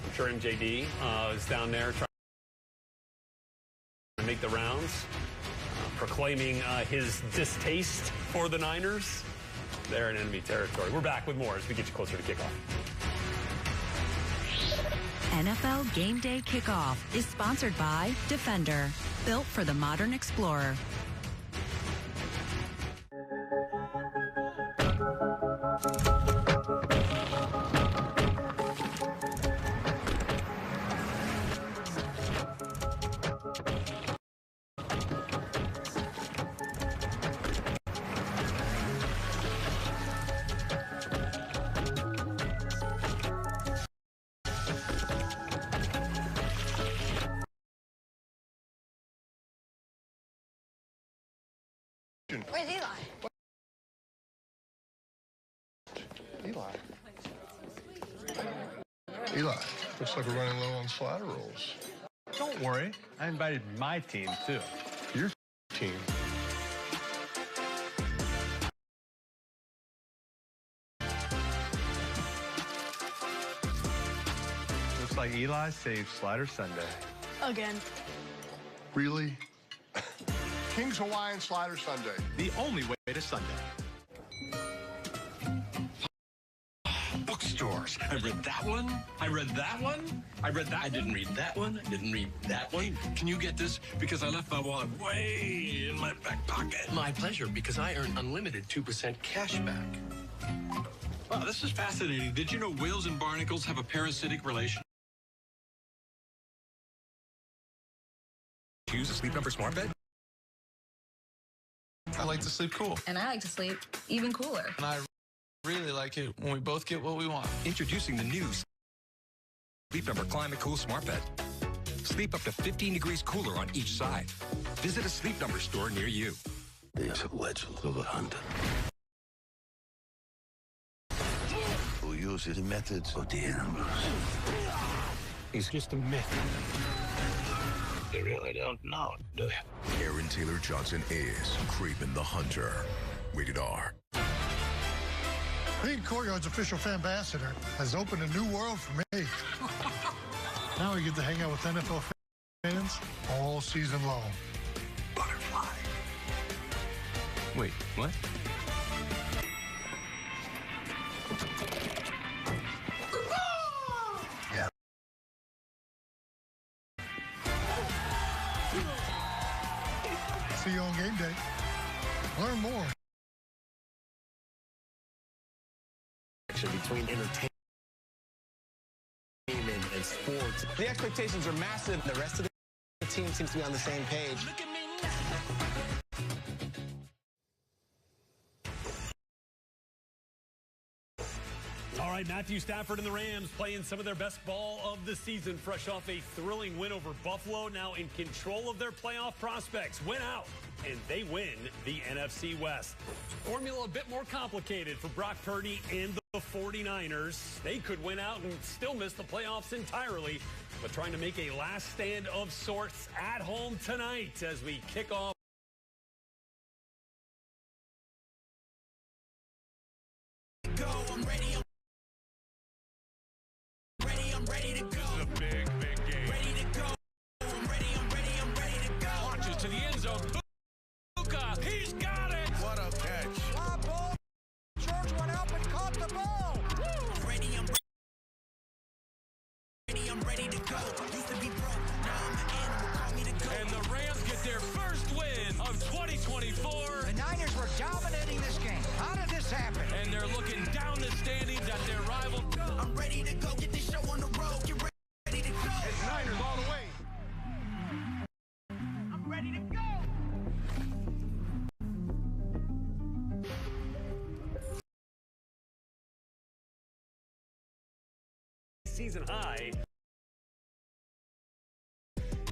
I'm sure MJD is down there trying to make the rounds, proclaiming his distaste for the Niners. They're in enemy territory. We're back with more as we get you closer to kickoff.
NFL Game Day Kickoff is sponsored by Defender, built for the modern explorer.
Where's Eli? Looks like we're running low on slider rolls.
Don't worry. I invited my team, too.
Your team.
Looks like Eli saved Slider Sunday.
Again.
Really? King's Hawaiian Slider Sunday.
The only way to Sunday.
Bookstores. I read that one. I read that one. I read that. I didn't read that one. I didn't read that one. Can you get this? Because I left my wallet way in my back pocket. My pleasure, because I earn unlimited 2% cash back.
Wow, this is fascinating. Did you know whales and barnacles have a parasitic relation?
Use a Sleep Number smart bed?
I like to sleep cool.
And I like to sleep even cooler.
And I really like it when we both get what we want.
Introducing the new Sleep Number Climate Cool smart bed. Sleep up to 15 degrees cooler on each side. Visit a Sleep Number store near you.
There's a legend of a hunter who uses the methods of the animals.
He's just a myth. You really don't know, do you?
Aaron Taylor Johnson is Craven the Hunter. Rated R.
Being Courtyard's official fan ambassador has opened a new world for me. Now I get to hang out with NFL fans all season long.
Butterfly.
Wait, what?
Yeah. See you on game day. Learn more.
Between entertainment and sports. The expectations are massive. The rest of the team seems to be on the same page.
All right, Matthew Stafford and the Rams playing some of their best ball of the season, fresh off a thrilling win over Buffalo, now in control of their playoff prospects. Win out, and they win the NFC West. Formula a bit more complicated for Brock Purdy and the 49ers. They could win out and still miss the playoffs entirely, but trying to make a last stand of sorts at home tonight as we kick off.
I'm ready to go.
This is a big, big game.
Ready to go. I'm ready to go.
Launches to the end zone. Puka, he's got it.
What a catch.
Fly ball. George went up and caught the ball.
I'm ready to go. Used to be broke, now I'm an animal. Call me the GOAT.
And the Rams get their first win of 2024.
The Niners were dominating this game. How did this happen?
And they're looking down the standings at their rival.
I'm ready to go. Get this show on the road. Get ready to go.
It's Niners all the way.
I'm ready to go.
Season high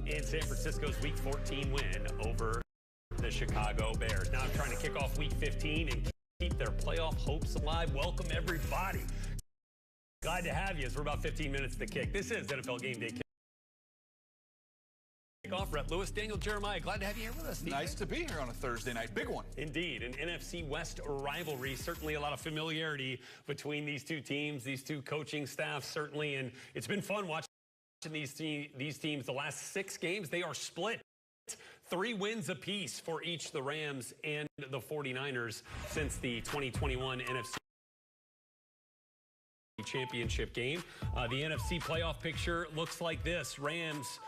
in San Francisco's Week 14 win over the Chicago Bears. Now trying to kick off Week 15 and keep their playoff hopes alive. Welcome, everybody. Glad to have you as we're about 15 minutes to kick. This is NFL Game Day Kickoff. Rhett Lewis, Daniel Jeremiah, glad to have you here with us.
Nice to be here on a Thursday night. Big one.
Indeed. An NFC West rivalry. Certainly a lot of familiarity between these two teams, these two coaching staffs, certainly. And it's been fun watching these teams. The last 6 games, they are split. 3 wins apiece for each the Rams and the 49ers since the 2021 NFC Championship game. The NFC playoff picture looks like this. Rams,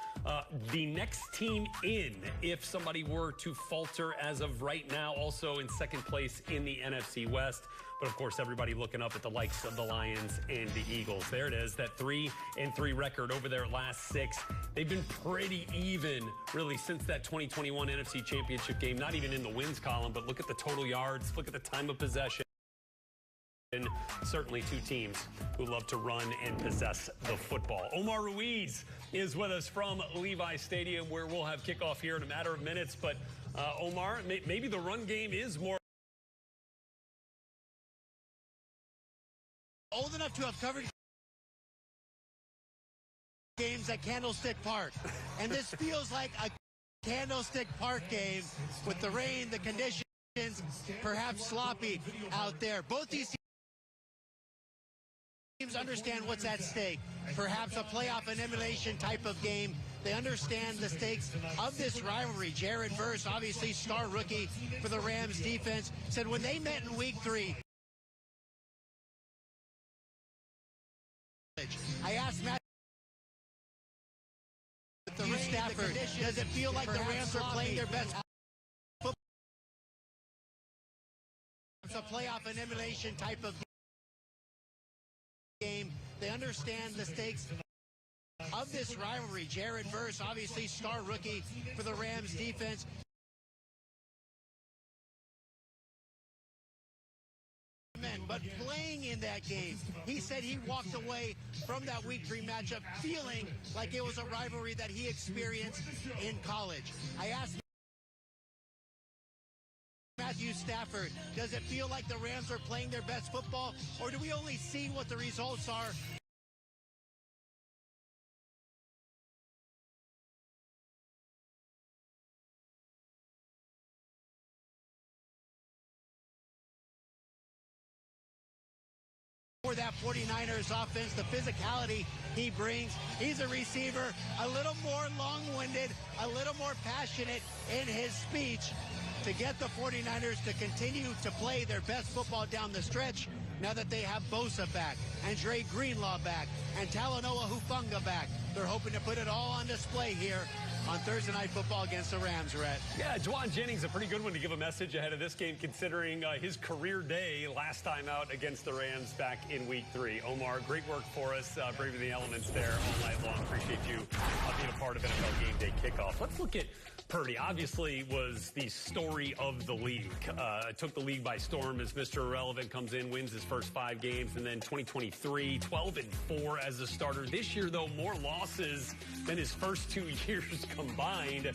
the next team in if somebody were to falter as of right now, also in second place in the NFC West. But of course, everybody looking up at the likes of the Lions and the Eagles. There it is, that 3-3 record over their last 6. They've been pretty even, really, since that 2021 NFC Championship game. Not even in the wins column, but look at the total yards, look at the time of possession. And certainly two teams who love to run and possess the football. Omar Ruiz is with us from Levi Stadium, where we'll have kickoff here in a matter of minutes. But Omar, maybe the run game is more
old enough to have covered games at Candlestick Park. And this feels like a Candlestick Park game with the rain, the conditions, perhaps sloppy out there. Both these teams understand what's at stake. Perhaps a playoff and elimination type of game. They understand the stakes of this rivalry. Jared Verse, obviously star rookie for the Rams defense, said when they met in week 3, I asked Matt Stafford, does it feel like the Rams are playing their best football? It's a playoff and elimination type of game. They understand the stakes of this rivalry. Jared Verse, obviously star rookie for the Rams defense. But playing in that game, he said he walked away from that week 3 matchup feeling like it was a rivalry that he experienced in college. I asked Matthew Stafford, does it feel like the Rams are playing their best football, or do we only see what the results are? For that 49ers offense, the physicality he brings. He's a receiver, a little more long-winded, a little more passionate in his speech to get the 49ers to continue to play their best football down the stretch now that they have Bosa back, and Dre Greenlaw back, and Talanoa Hufanga back. They're hoping to put it all on display here on Thursday Night Football against the Rams, Rhett.
Yeah, Juwan Jennings, a pretty good one to give a message ahead of this game, considering his career day last time out against the Rams back in week 3. Omar, great work for us, braving the elements there all night long. Appreciate you being a part of NFL Game Day kickoff. Let's look at Purdy. Obviously was the story of the league. Took the league by storm as Mr. Irrelevant comes in, wins his first 5 games, and then 2023, 12-4 as a starter. This year, though, more losses than his first 2 years combined,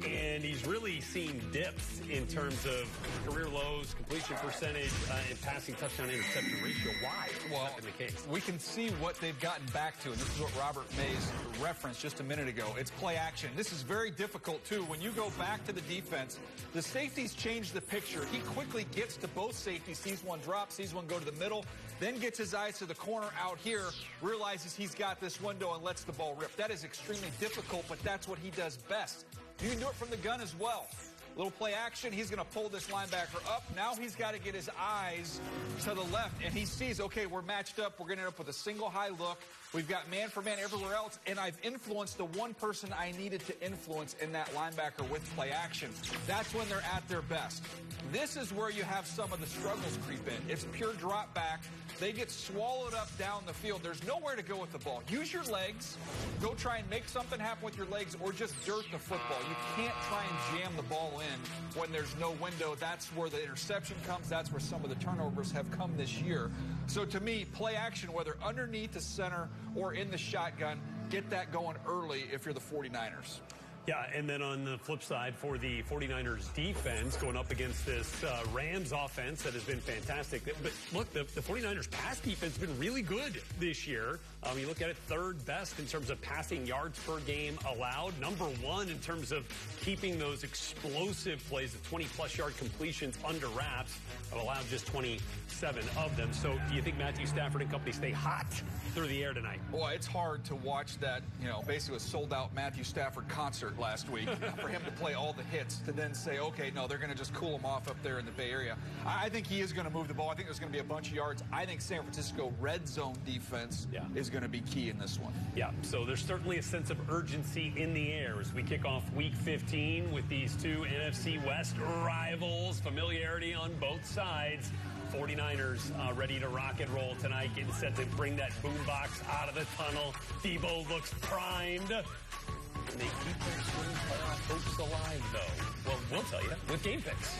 and he's really seen dips in terms of career lows, completion percentage, and passing touchdown interception ratio. Why?
Well,
in the case,
we can see what they've gotten back to, and this is what Robert Mays referenced just a minute ago. It's play action. This is very difficult, too. When you go back to the defense, the safeties change the picture. He quickly gets to both safeties, sees one drop, sees one go to the middle, then gets his eyes to the corner out here, realizes he's got this window and lets the ball rip. That is extremely difficult, but that's what he does best. You can do it from the gun as well. Little play action. He's going to pull this linebacker up. Now he's got to get his eyes to the left, and he sees, okay, we're matched up. We're going to end up with a single high look. We've got man-for-man everywhere else, and I've influenced the one person I needed to influence in that linebacker with play action. That's when they're at their best. This is where you have some of the struggles creep in. It's pure drop back. They get swallowed up down the field. There's nowhere to go with the ball. Use your legs. Go try and make something happen with your legs, or just dirt the football. You can't try and jam the ball in when there's no window. That's where the interception comes. That's where some of the turnovers have come this year. So to me, play action, whether underneath the center or in the shotgun, get that going early if you're the 49ers.
Yeah, and then on the flip side for the 49ers defense, going up against this Rams offense that has been fantastic. But look, the 49ers pass defense has been really good this year. You look at it, 3rd best in terms of passing yards per game allowed. Number 1 in terms of keeping those explosive plays, the 20-plus yard completions under wraps, have allowed just 27 of them. So do you think Matthew Stafford and company stay hot through the air tonight?
Boy, it's hard to watch that, basically a sold-out Matthew Stafford concert last week for him to play all the hits to then say, okay, no, they're going to just cool him off up there in the Bay Area. I think he is going to move the ball. I think there's going to be a bunch of yards. I think San Francisco red zone defense is going to be key in this one.
Yeah, so there's certainly a sense of urgency in the air as we kick off Week 15 with these 2 NFC West rivals. Familiarity on both sides. 49ers ready to rock and roll tonight, getting set to bring that boombox out of the tunnel. Debo looks primed. And they keep their swing playoff hopes alive, though. Well, we'll tell you with Game Picks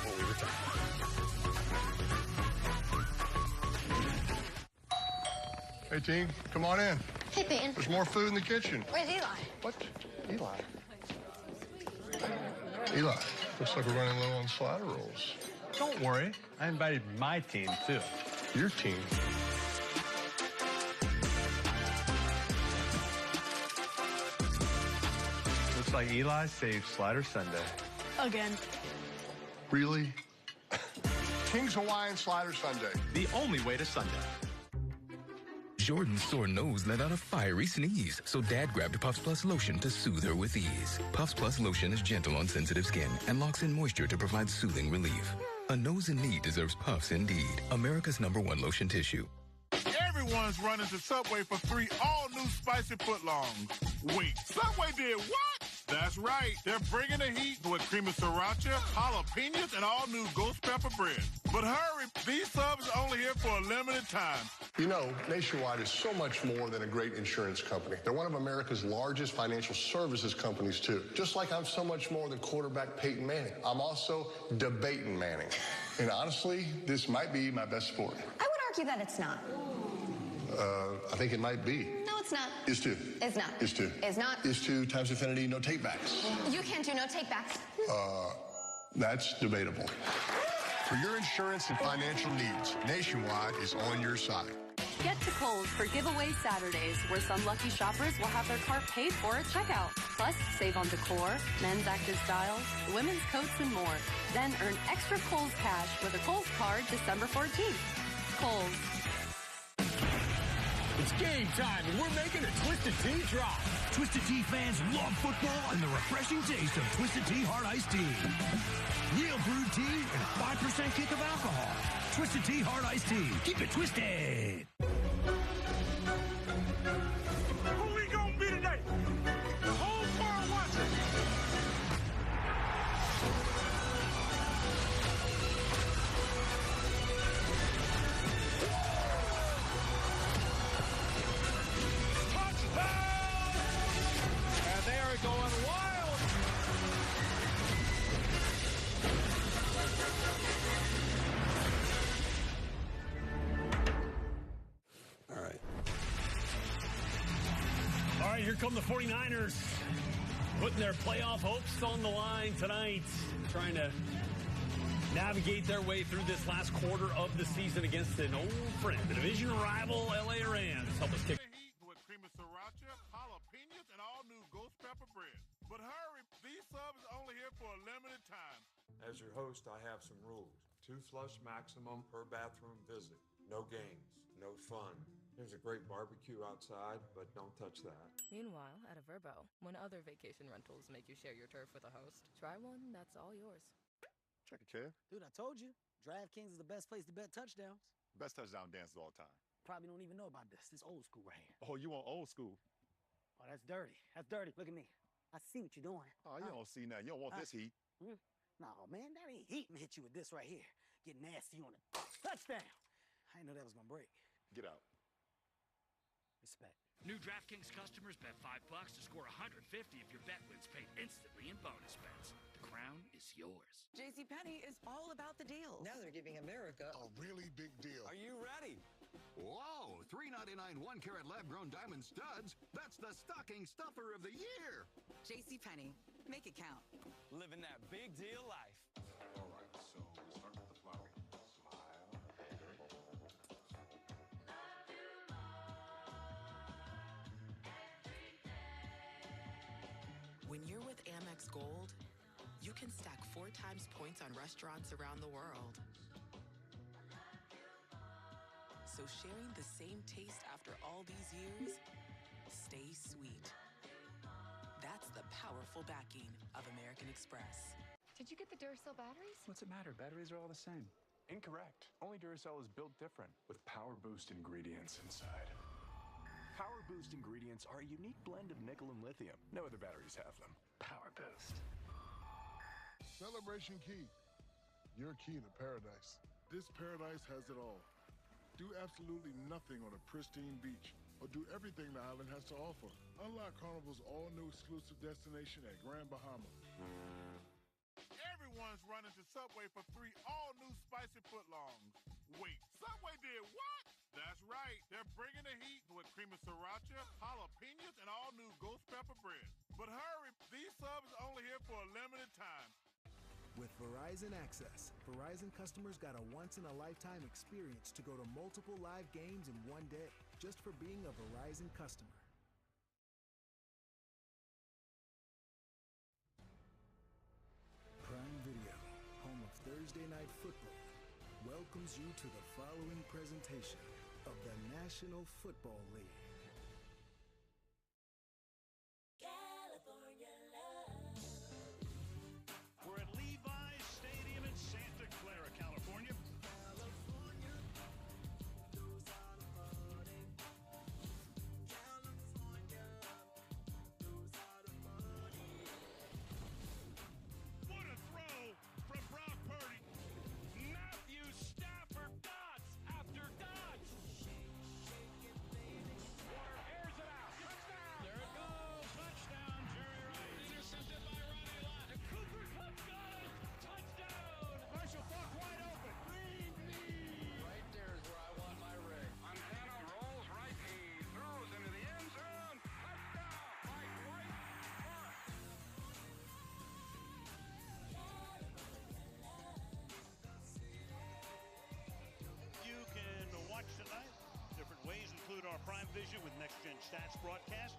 when we return.
Hey, team, come on in.
Hey, Ben.
There's more food in the kitchen.
Where's Eli?
What? Eli? Eli, looks like we're running low on slider rolls.
Don't worry. I invited my team, too.
Your team?
like Eli saved Slider Sunday.
Again.
Really? King's Hawaiian Slider Sundae.
The only way to Sunday.
Jordan's sore nose let out a fiery sneeze, so Dad grabbed Puffs Plus lotion to soothe her with ease. Puffs Plus lotion is gentle on sensitive skin and locks in moisture to provide soothing relief. A nose in need deserves Puffs indeed. America's #1 lotion tissue.
Everyone's running to Subway for 3 all-new spicy footlongs. Wait, Subway did what? That's right. They're bringing the heat with creamy sriracha, jalapenos, and all-new ghost pepper bread. But hurry, these subs are only here for a limited time.
You know, Nationwide is so much more than a great insurance company. They're one of America's largest financial services companies, too. Just like I'm so much more than quarterback Peyton Manning. I'm also debating Manning. And honestly, this might be my best sport.
I would argue that it's not.
I think it might be.
No, it's not.
Is to.
It's not.
Is to.
Is not.
Is to times infinity, no takebacks.
You can't do no takebacks.
That's debatable. For your insurance and financial needs, Nationwide is on your side.
Get to Kohl's for giveaway Saturdays, where some lucky shoppers will have their cart paid for at checkout. Plus, save on decor, men's active styles, women's coats, and more. Then earn extra Kohl's cash with a Kohl's card December 14th. Kohl's.
It's game time, and we're making a Twisted Tea drop.
Twisted Tea fans love football and the refreshing taste of Twisted Tea Hard Iced Tea. Real brewed tea and a 5% kick of alcohol. Twisted Tea Hard Iced Tea. Keep it twisted.
Who we gonna be today? The whole world watching.
And they are going wild.
All right, here come the 49ers, putting their playoff hopes on the line tonight, trying to navigate their way through this last quarter of the season against an old friend, the division rival LA Rams. Help us kick.
With creamy sriracha, jalapenos, and all-new ghost pepper bread. But hurry, these subs are only here for a limited time.
As your host, I have some rules. 2 flush maximum per bathroom visit. No games, no fun. There's a great barbecue outside, but don't touch that.
Meanwhile, at a Verbo, when other vacation rentals make you share your turf with a host, try one that's all yours.
Check it, Kev.
Dude, I told you. DraftKings is the best place to bet touchdowns.
Best touchdown dances all time.
Probably don't even know about this. This old school right here.
Oh, you want old school?
Oh, that's dirty. That's dirty. Look at me. I see what you're doing.
Oh, you don't see that. You don't want this heat.
No, man, that ain't heat. I'm hit you with this right here. Get nasty on it. Touchdown. I didn't know that was going to break.
Get out.
Respect.
New DraftKings customers bet $5 to score $150 if your bet wins paid instantly in bonus bets. The crown is yours.
JCPenney is all about the deals. Now they're giving America
a really big deal.
Are you ready?
Whoa, $3.99 1-carat lab-grown diamond studs. That's the stocking stuffer of the year.
JCPenney, make it count.
Living that big deal life.
All right, so we start with the flower. Smile.
When you're with Amex Gold, you can stack 4 times points on restaurants around the world. So sharing the same taste after all these years, stay sweet. That's the powerful backing of American Express.
Did you get the Duracell batteries?
What's it matter? Batteries are all the same. Incorrect. Only Duracell is built different with Power Boost ingredients inside. Power Boost ingredients are a unique blend of nickel and lithium. No other batteries have them. Power Boost.
Celebration Key. Your key to paradise. This paradise has it all. Do absolutely nothing on a pristine beach, or do everything the island has to offer. Unlock Carnival's all-new exclusive destination at Grand Bahama. Everyone's running to Subway for 3 all-new spicy footlongs. Wait, Subway did what? That's right. They're bringing the heat with creamy sriracha, jalapenos, and all-new ghost pepper bread. But hurry, these subs are only here for a limited time.
With Verizon Access, Verizon customers got a once-in-a-lifetime experience to go to multiple live games in one day just for being a Verizon customer. Thursday Night Football welcomes you to the following presentation of the National Football League.
California love. We're at Levi's Stadium in Santa Clara, California. California knows how to party. California knows how to party. What a throw from Brock Purdy. Matthew Stafford, dots after dots. Warner airs it out. Touchdown. There it goes. Touchdown, Jerry Rice. Intercepted by Ronnie Lott. The Cooper Cup got it. Touchdown. Marshall Faulk wide open. Bring me. Right there is where I want my rig. Montana rolls right. He throws into the end zone. Touchdown. Mike White. You can watch tonight. Different ways include our Prime Vision with Next Gen Stats broadcast,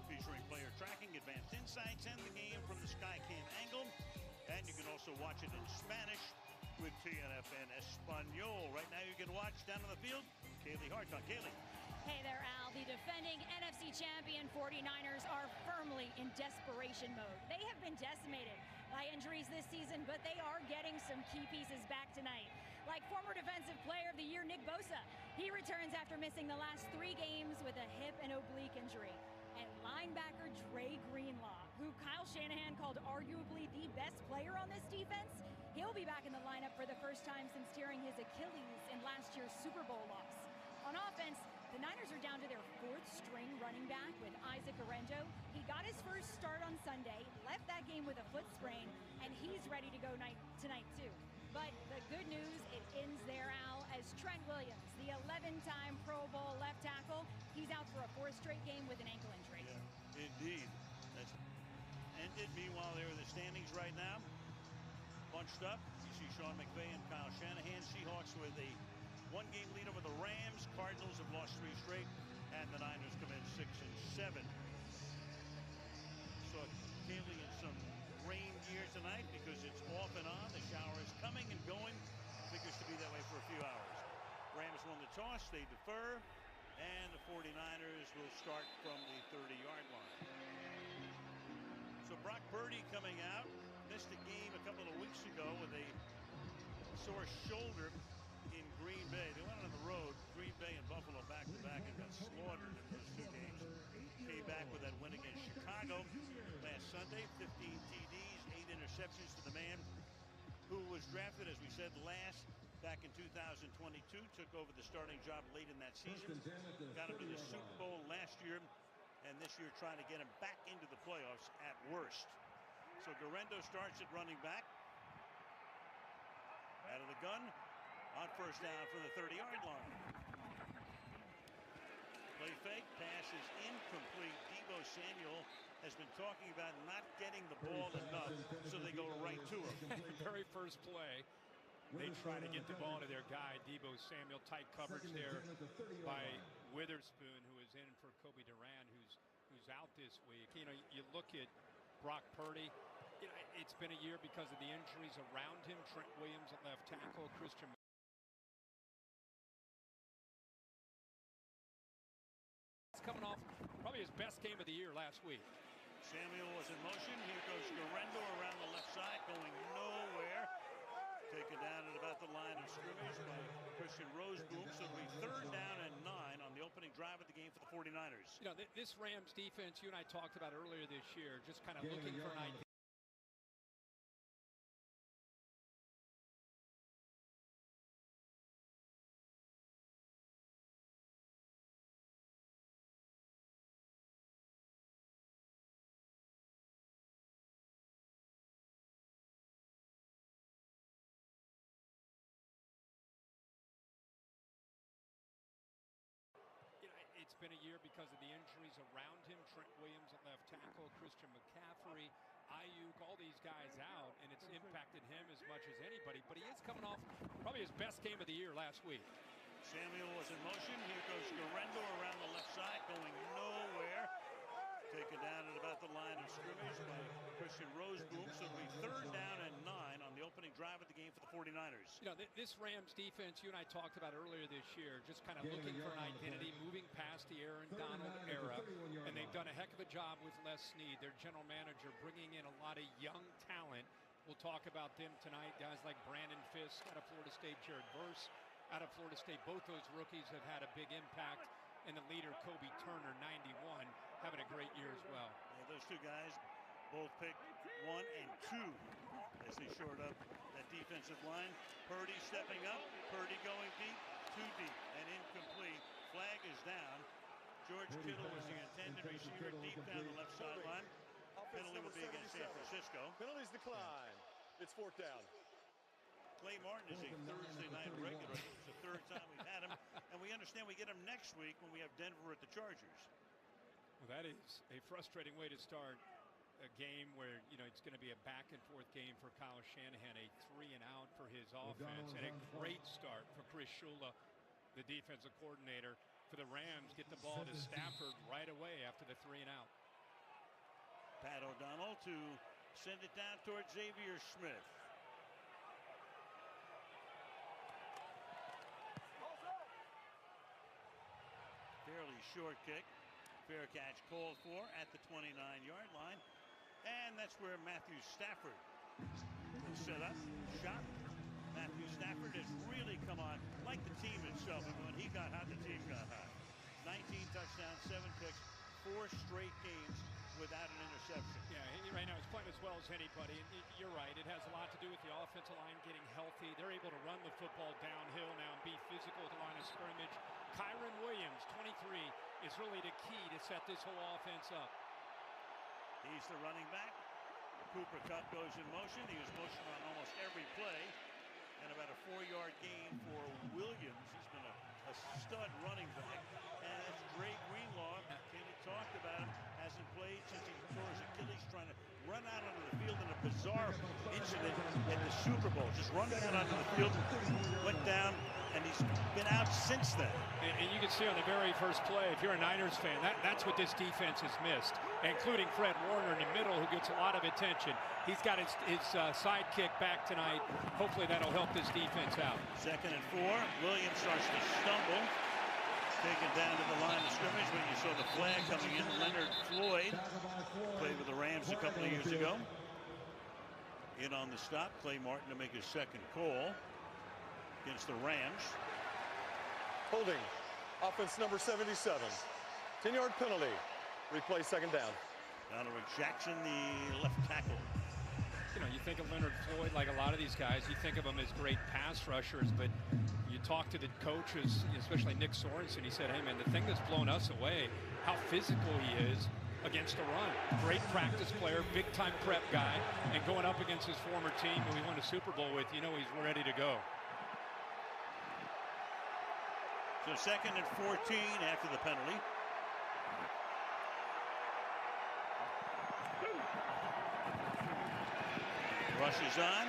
featuring player tracking, advanced insights, and the game from the Skycam angle. And you can also watch it in Spanish with TNFN Espanol. Right now you can watch down on the field, Kaylee Harton. Kaylee.
Hey there, Al. The defending NFC champion 49ers are firmly in desperation mode. They have been decimated by injuries this season, but they are getting some key pieces back tonight. Like former Defensive Player of the Year, Nick Bosa. He returns after missing the last 3 games with a hip and oblique injury. And linebacker Dre Greenlaw, who Kyle Shanahan called arguably the best player on this defense, he'll be back in the lineup for the first time since tearing his Achilles in last year's Super Bowl loss. On offense, the Niners are down to their 4th string running back with Isaac Arendo. He got his first start on Sunday, left that game with a foot sprain, and he's ready to go tonight too. But the good news, it ends there, Al, as Trent Williams, the 11-time Pro Bowl left tackle, he's out for a 4th straight game with an ankle injury.
Yeah, indeed. That's ended. Meanwhile, there are the standings right now. Bunched up. You see Sean McVay and Kyle Shanahan. Seahawks with a 1-game lead over the Rams. Cardinals have lost 3 straight, and the Niners come in 6 and 7. So Kaylee in some rain gear tonight because it's off and on. The shower is coming and going. Figures to be that way for a few hours. Rams won the toss. They defer, and the 49ers will start from the 30-yard line. So Brock Purdy coming out. Missed a game a couple of weeks ago with a sore shoulder in Green Bay. They went on the road, Green Bay and Buffalo back-to-back, and got slaughtered in those 2 games. Came back with that win against Chicago last Sunday. 15 TDs, 8 interceptions to the man who was drafted, as we said, last back in 2022. Took over the starting job late in that season. Got him to the Super Bowl last year, and this year trying to get him back into the playoffs at worst. So Garendo starts at running back. Out of the gun. On first down from the 30-yard line. Play fake, pass is incomplete. Deebo Samuel has been talking about not getting the ball enough, so they go right to him.
Very first play, they try to get the ball to their guy, Deebo Samuel. Tight coverage there by Witherspoon, who is in for Kobe Durant, who's out this week. You know, you look at Brock Purdy. It's been a year because of the injuries around him. Trent Williams at left tackle, Christian coming off probably his best game of the year last week.
Samuel was in motion. Here goes Garendo around the left side, going nowhere. Taken down at about the line of scrimmage by Christian Roseboom. So it'll be 3rd down and 9 on the opening drive of the game for the 49ers.
You know, this Rams defense, you and I talked about earlier this year, just kind of looking for an idea. It's been a year because of the injuries around him. Trent Williams at left tackle, Christian McCaffrey, Ayuk, all these guys out, and it's impacted him as much as anybody. But he is coming off probably his best game of the year last week.
Samuel was in motion. Here goes Garendo around the left side, going nowhere. Taken down at about the line of scrimmage by Christian Roseboom. So it'll be 3rd down and 9 on the the opening drive of the game for the 49ers.
You know, this Rams defense, you and I talked about earlier this year, just kind of looking for an identity, moving past the Aaron Donald era, and they've done a heck of a job with Les Snead, their general manager, bringing in a lot of young talent. We'll talk about them tonight. Guys like Brandon Fisk out of Florida State, Jared Verse out of Florida State. Both those rookies have had a big impact. And the leader, Kobe Turner, 91, having a great year as well.
Yeah, those two guys both picked 1 and 2 as they shored up that defensive line. Purdy stepping up. Purdy going deep. Too deep and incomplete. Flag is down. George Kittle was the intended receiver deep down the left sideline. Penalty will be against San Francisco.
Penalties decline. It's 4th down.
Clay Martin is a Thursday night regular. It's the 3rd time we've had him, and we understand we get him next week when we have Denver at the Chargers.
Well, that is a frustrating way to start a game where, you know, it's going to be a back-and-forth game for Kyle Shanahan, a 3-and-out for his offense, and a great start for Chris Shula, the defensive coordinator for the Rams. Get the ball to Stafford right away after the 3-and-out.
Pat O'Donnell to send it down towards Xavier Smith. Fairly short kick. Fair catch called for at the 29-yard line. And that's where Matthew Stafford will set up. Shot. Matthew Stafford has really come on like the team itself. And when he got hot, the team got hot. 19 touchdowns, 7 picks, 4 straight games without an interception.
Yeah, right now he's playing as well as anybody. And you're right, it has a lot to do with the offensive line getting healthy. They're able to run the football downhill now and be physical at the line of scrimmage. Kyron Williams, 23, is really the key to set this whole offense up.
He's the running back. Cooper Kupp goes in motion. He was motion on almost every play. And about a 4-yard gain for Williams. He's been a stud running back. And that's Dre Greenlaw. Kenny talked about him. Hasn't played since he tore his Achilles, trying to run out onto the field in a bizarre incident at the Super Bowl. Just running out onto the field, went down, and he's been out since then.
And you can see on the very first play, if you're a Niners fan, that's what this defense has missed, including Fred Warner in the middle, who gets a lot of attention. He's got his sidekick back tonight. Hopefully that'll help this defense out.
2nd and 4. Williams starts to stumble. Taken down to the line of scrimmage when you saw the flag coming in. Leonard Floyd played with the Rams a couple of years ago. In on the stop. Clay Martin to make his 2nd call against the Rams.
Holding. Offense number 77. 10-yard penalty. Replay 2nd down.
Donovan Jackson, the left tackle.
You know, you think of Leonard Floyd like a lot of these guys. You think of them as great pass rushers, but you talk to the coaches, especially Nick Sorensen. He said, hey, man, the thing that's blown us away, how physical he is against the run. Great practice player, big-time prep guy, and going up against his former team who he won a Super Bowl with, you know he's ready to go.
So 2nd and 14 after the penalty. Rushes on,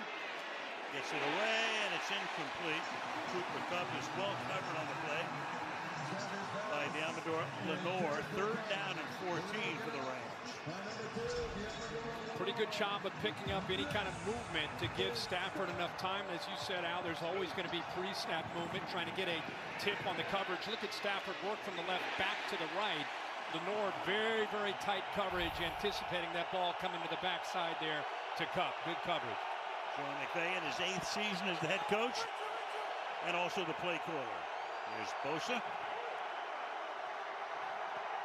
gets it away, and it's incomplete. Cooper Kupp is well covered on the play by Diamador Lenore. 3rd down and 14 for the Rams.
Pretty good job of picking up any kind of movement to give Stafford enough time. As you said, Al, there's always going to be pre-snap movement, trying to get a tip on the coverage. Look at Stafford work from the left back to the right. Lenore, very, very tight coverage, anticipating that ball coming to the backside there to Kupp. Good coverage.
Sean McVay in his 8th season as the head coach and also the play caller. Here's Bosa.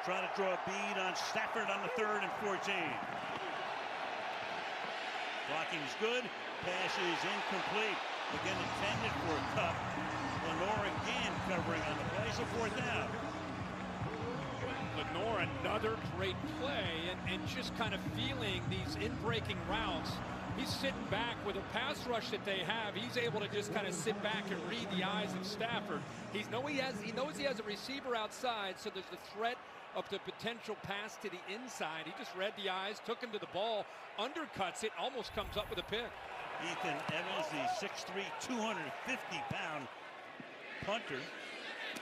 Trying to draw a bead on Stafford on the 3rd and 14. Blocking's good. Pass is incomplete. Again intended for Kupp. Lenore again covering on the play, so 4th down.
Lenore, another great play, and just kind of feeling these in-breaking routes. He's sitting back with a pass rush that they have. He's able to just kind of sit back and read the eyes of Stafford. He knows he has a receiver outside, so there's the threat of the potential pass to the inside. He just read the eyes, took him to the ball, undercuts it, almost comes up with a pick.
Ethan Evans, the 6'3", 250-pound punter,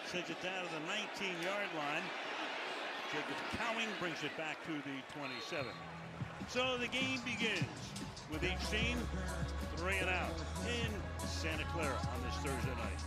sends it down to the 19-yard line. Jacob Cowing brings it back to the 27. So the game begins. with each team 3 and out in Santa Clara on this Thursday night.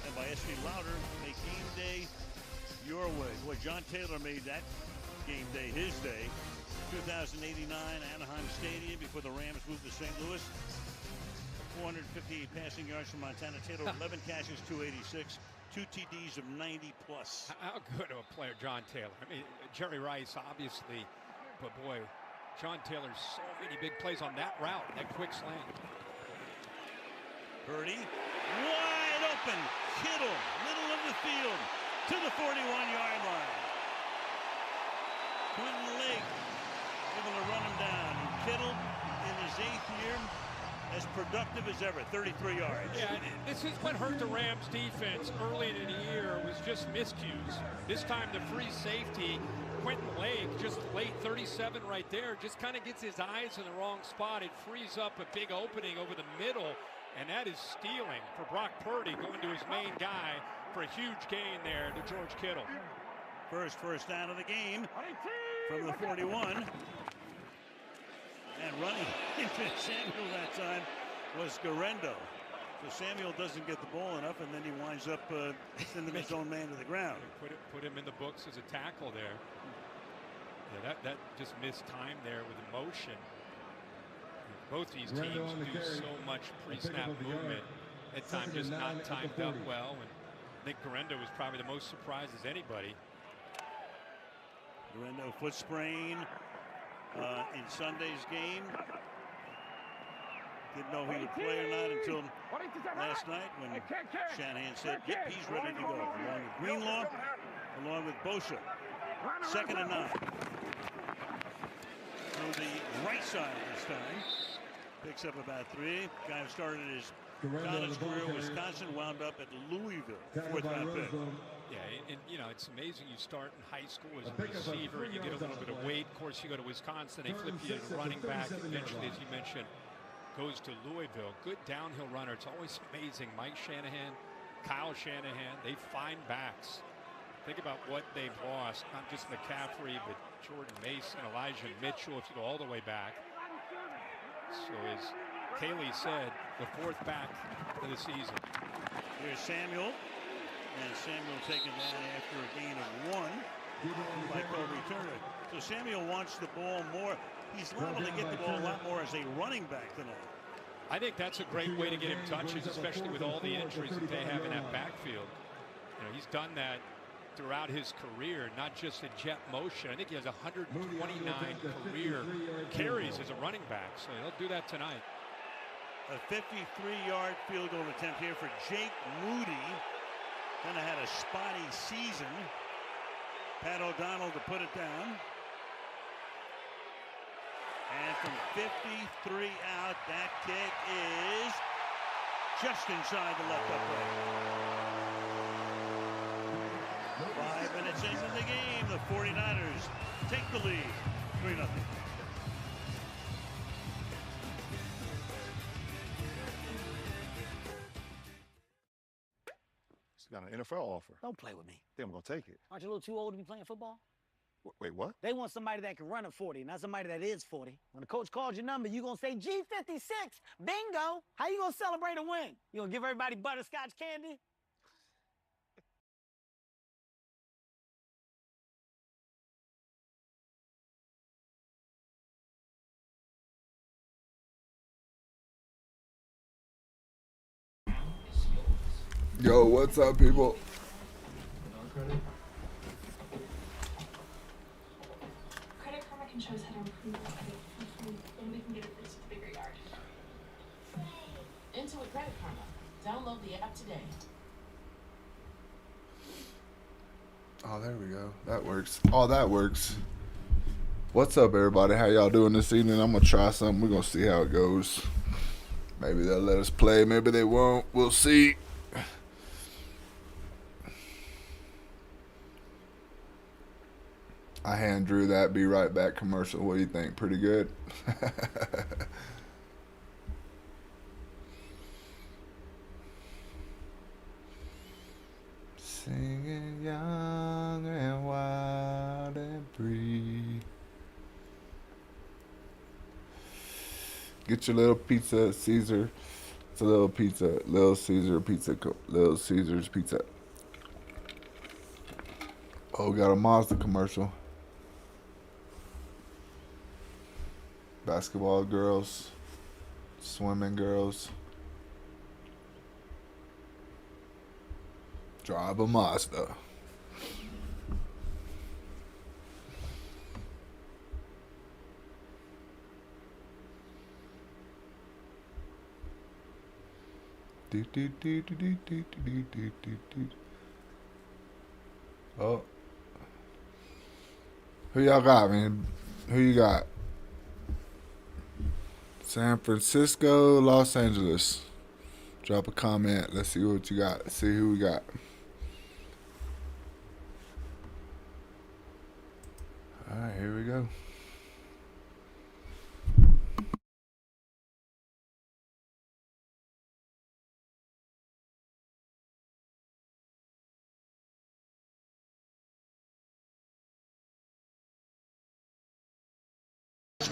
And by S.P. Louder, make game day your way. Boy, John Taylor made that game day his day. 2089 Anaheim Stadium before the Rams moved to St. Louis. 458 passing yards from Montana. Taylor, 11 catches, 286. 2 TDs of 90 plus.
How good of a player John Taylor. I mean, Jerry Rice, obviously, but boy, John Taylor's so many big plays on that route, that quick slant.
Purdy, wide open. Kittle, middle of the field, to the 41-yard line. Quentin Lake able to run him down. Kittle, in his 8th year, as productive as ever, 33 yards.
Yeah, this is what hurt the Rams defense early in the year, was just miscues. This time the free safety, Quentin Lake, just late 37 right there, just kind of gets his eyes in the wrong spot. It frees up a big opening over the middle, and that is stealing for Brock Purdy, going to his main guy for a huge gain there to George Kittle.
First down of the game from the 41. And running into Samuel that time was Garendo. So Samuel doesn't get the ball enough, and then he winds up sending his own man to the ground.
Put him in the books as a tackle there. Yeah, that just missed time there with emotion. Both these teams do so much pre-snap movement. At times just not timed up well. And I think Garendo was probably the most surprised as anybody.
Garendo foot sprain in Sunday's game. Didn't know he would play or not until last night when Shanahan said, yep, he's ready to go. Along with Greenlaw, along with Bosa. 2nd and 9. To the right side this time. Picks up about 3. Guy who started his college career in Wisconsin, wound up at Louisville. 4th round pick.
Yeah, and you know, it's amazing. You start in high school as a receiver, you get a little bit of weight. Of course, you go to Wisconsin, they flip you to running back. Eventually, as you mentioned, goes to Louisville. Good downhill runner. It's always amazing. Mike Shanahan, Kyle Shanahan, they find backs. Think about what they've lost, not just McCaffrey, but Jordan Mason, Elijah Mitchell, if you go all the way back. So as Kaylee said, the 4th back of the season.
Here's Samuel. And Samuel taken down after a gain of 1 by Kobe Turner. So Samuel wants the ball more. He's liable to get the ball a lot more as a running back tonight.
I think that's a great way to get him touches, especially with all the injuries that they have in that backfield. You know, he's done that throughout his career, not just in jet motion. I think he has 129 career carries as a running back, so he'll do that tonight.
A 53-yard field goal attempt here for Jake Moody. Kind of had a spotty season. Pat O'Donnell to put it down. And from 53 out, that kick is just inside the left upright. 5 minutes into the game, the 49ers take the lead, 3-0.
He's got an NFL offer.
Don't play with me.
I think I'm going to take it.
Aren't you a little too old to be playing football?
Wait, what?
They want somebody that can run a 40, not somebody that is 40. When the coach calls your number, you going to say G56. Bingo. How you going to celebrate a win? You going to give everybody butterscotch candy?
Yo, what's up, people?
Credit Karma can show us how to improve our credit for free, and we can get it fixed at the bigger yard.
Intuit Credit Karma. Download the app today.
Oh, there we go. That works. Oh, that works. What's up, everybody? How y'all doing this evening? I'm gonna try something. We're gonna see how it goes. Maybe they'll let us play. Maybe they won't. We'll see. I hand drew that Be Right Back commercial. What do you think? Pretty good? Singing young and wild and free. Get your little pizza at Caesar. It's a little pizza. Little Caesar pizza. Little Caesar's pizza. Oh, got a Mazda commercial. Basketball girls, swimming girls, drive a Mazda. Oh, who y'all got, man? Who you got? San Francisco, Los Angeles. Drop a comment. Let's see what you got. Let's see who we got. All right, here we go.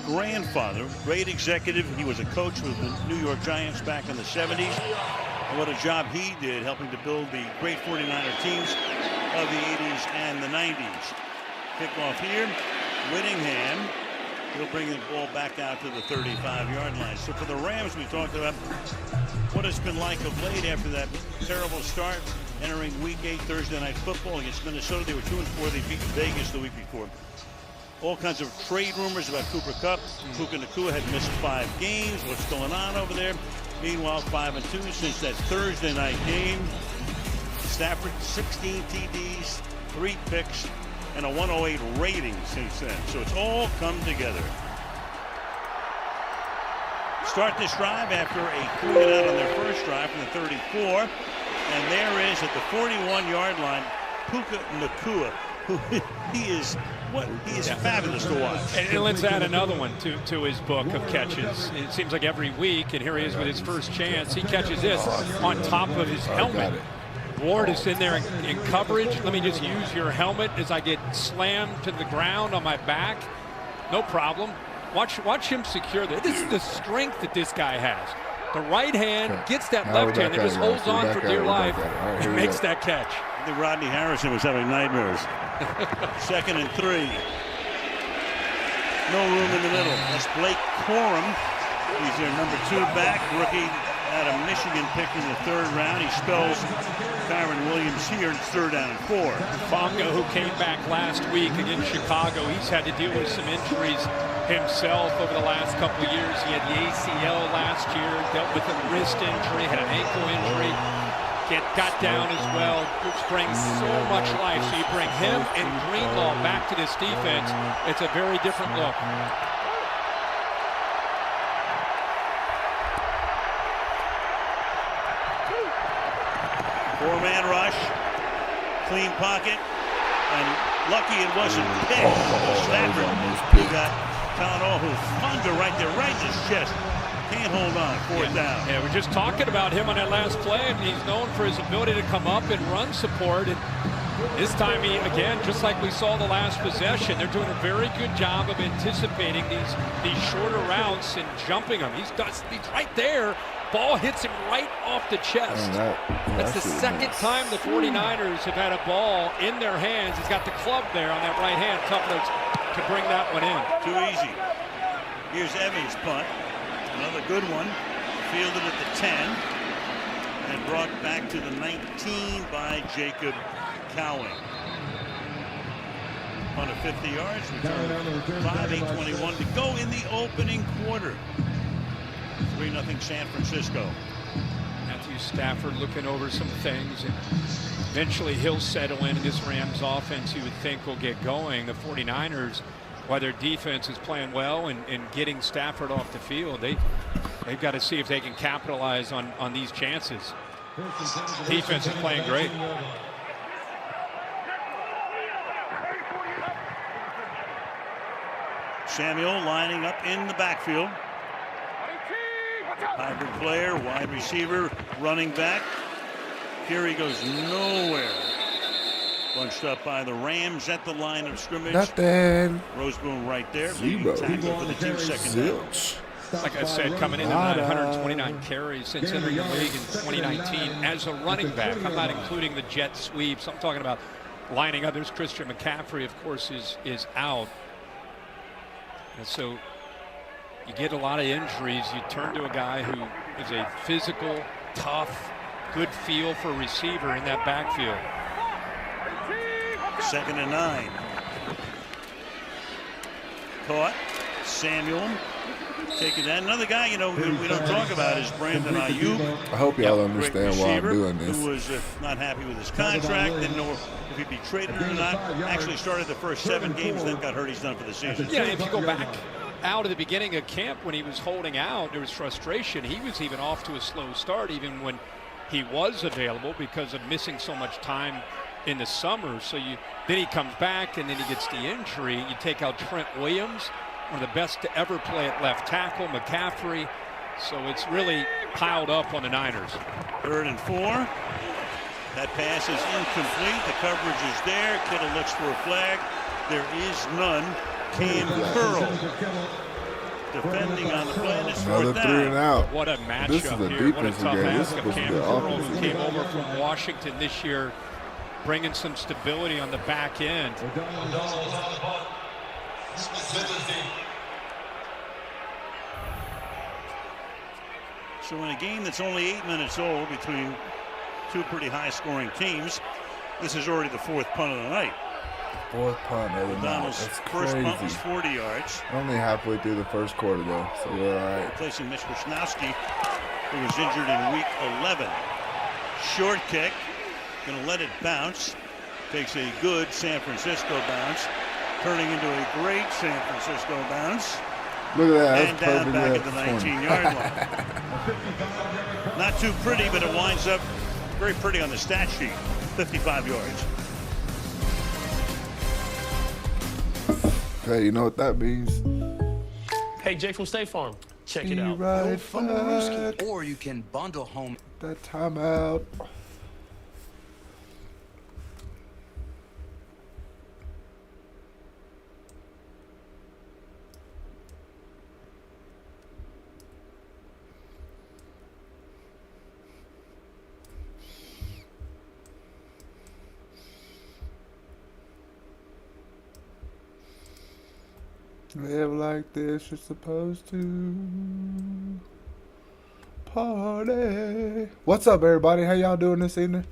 Grandfather, great executive. He was a coach with the New York Giants back in the 70s. And what a job he did helping to build the great 49er teams of the 80s and the 90s. Kickoff here. Whittingham. He'll bring the ball back out to the 35-yard line. So for the Rams, we talked about what it's been like of late after that terrible start. Entering Week 8 Thursday Night Football against Minnesota. They were 2-4. They beat Vegas the week before. All kinds of trade rumors about Cooper Kupp. Puka Nacua had missed 5 games. What's going on over there? Meanwhile, 5-2 since that Thursday night game. Stafford, 16 TDs, 3 picks, and a 108 rating since then. So it's all come together. Start this drive after a 3-and-out on their first drive from the 34. And there is at the 41-yard line, Puka Nacua, who he is fabulous to watch.
And let's add another one to his book of catches. It seems like every week, and here he is with his first chance. He catches this on top of his helmet. Ward is in there in coverage. Let me just use your helmet as I get slammed to the ground on my back. No problem. Watch him secure that. This is the strength that this guy has. The right hand gets that left hand and just holds on for dear life and makes that catch.
I think Rodney Harrison was having nightmares. 2nd and 3. no room in the middle. That's Blake Corum. He's their number 2 back, rookie out of Michigan, picked in the 3rd round. He spells Kyron Williams here. It's 3rd down and 4.
Fongo, who came back last week against Chicago, he's had to deal with some injuries himself over the last couple of years. He had the ACL last year, dealt with a wrist injury, had an ankle injury. Got down as well, which brings so much life. So you bring him and Greenlaw back to this defense, it's a very different look.
Four-man rush, clean pocket, and lucky it wasn't picked. Stafford, he got Fonga right there, right in his chest. Can't hold on, 4th down.
Yeah, we're just talking about him on that last play, and he's known for his ability to come up and run support. And this time, he, again, just like we saw the last possession, they're doing a very good job of anticipating these shorter routes and jumping them. He's right there. Ball hits him right off the chest. That's the second time the 49ers have had a ball in their hands. He's got the club there on that right hand. Tough to bring that one in.
Too easy. Here's Evans' punt. Another good one, fielded at the 10 and brought back to the 19 by Jacob Cowing. Punt of 50 yards, return 5:8:21 to go in the opening quarter. 3-0 San Francisco.
Matthew Stafford looking over some things, and eventually he'll settle in this Rams offense, you would think, will get going. The 49ers, while their defense is playing well and getting Stafford off the field, they've got to see if they can capitalize on these chances. Defense is playing great.
Samuel lining up in the backfield. Hybrid player, wide receiver, running back. Here he goes nowhere. Bunched up by the Rams at the line of scrimmage.
Nothing.
Roseboom right there.
Zero.
Tackle for the team, 2nd down.
Like I said, coming in at 129 carries since entering the league in 2019 as a running back. I'm not including the jet sweeps. I'm talking about lining up. There's Christian McCaffrey, of course, is out. And so you get a lot of injuries. You turn to a guy who is a physical, tough, good feel for a receiver in that backfield.
2nd and 9. Caught. Samuel taking that. Another guy, you know, we don't talk about is Brandon Ayuk.
I hope y'all understand why I'm doing this.
Who was not happy with his contract, didn't know if he'd be traded or not. Actually started the first 7 games, then got hurt. He's done for the season.
Yeah, if you go back out at the beginning of camp when he was holding out, there was frustration. He was even off to a slow start even when he was available because of missing so much time in the summer. So then he comes back and then he gets the injury. You take out Trent Williams, one of the best to ever play at left tackle, McCaffrey. So it's really piled up on the Niners.
3rd and 4. That pass is incomplete. The coverage is there. Kittle looks for a flag. There is none. Cam Curl defending on the play. It's 4th down.
3 and out.
What a matchup
This is a
here. What a
defensive
tough
game. This is
ask of
supposed to
Cam
be an
Curl,
offensive
who
game.
came over from Washington this year, bringing some stability on the back end.
So in a game that's only 8 minutes old between 2 pretty high-scoring teams, this is already the 4th punt of the night.
4th punt of the night.
O'Donnell's
That's
first
crazy.
punt was 40 yards.
Only halfway through the first quarter, though, so we're all right.
Replacing Mitch Wisnowski, who was injured in week 11. Short kick, going to let it bounce. Takes a good San Francisco bounce, turning into a great San Francisco bounce.
Look at that.
And down back at the 19-yard line. Not too pretty, but it winds up very pretty on the stat sheet. 55 yards.
Hey, you know what that means?
Hey, Jake from State Farm. Check it out.
Right back.
Or you can bundle home.
That timeout. Live like this, you're supposed to. Party. What's up, everybody? How y'all doing this evening?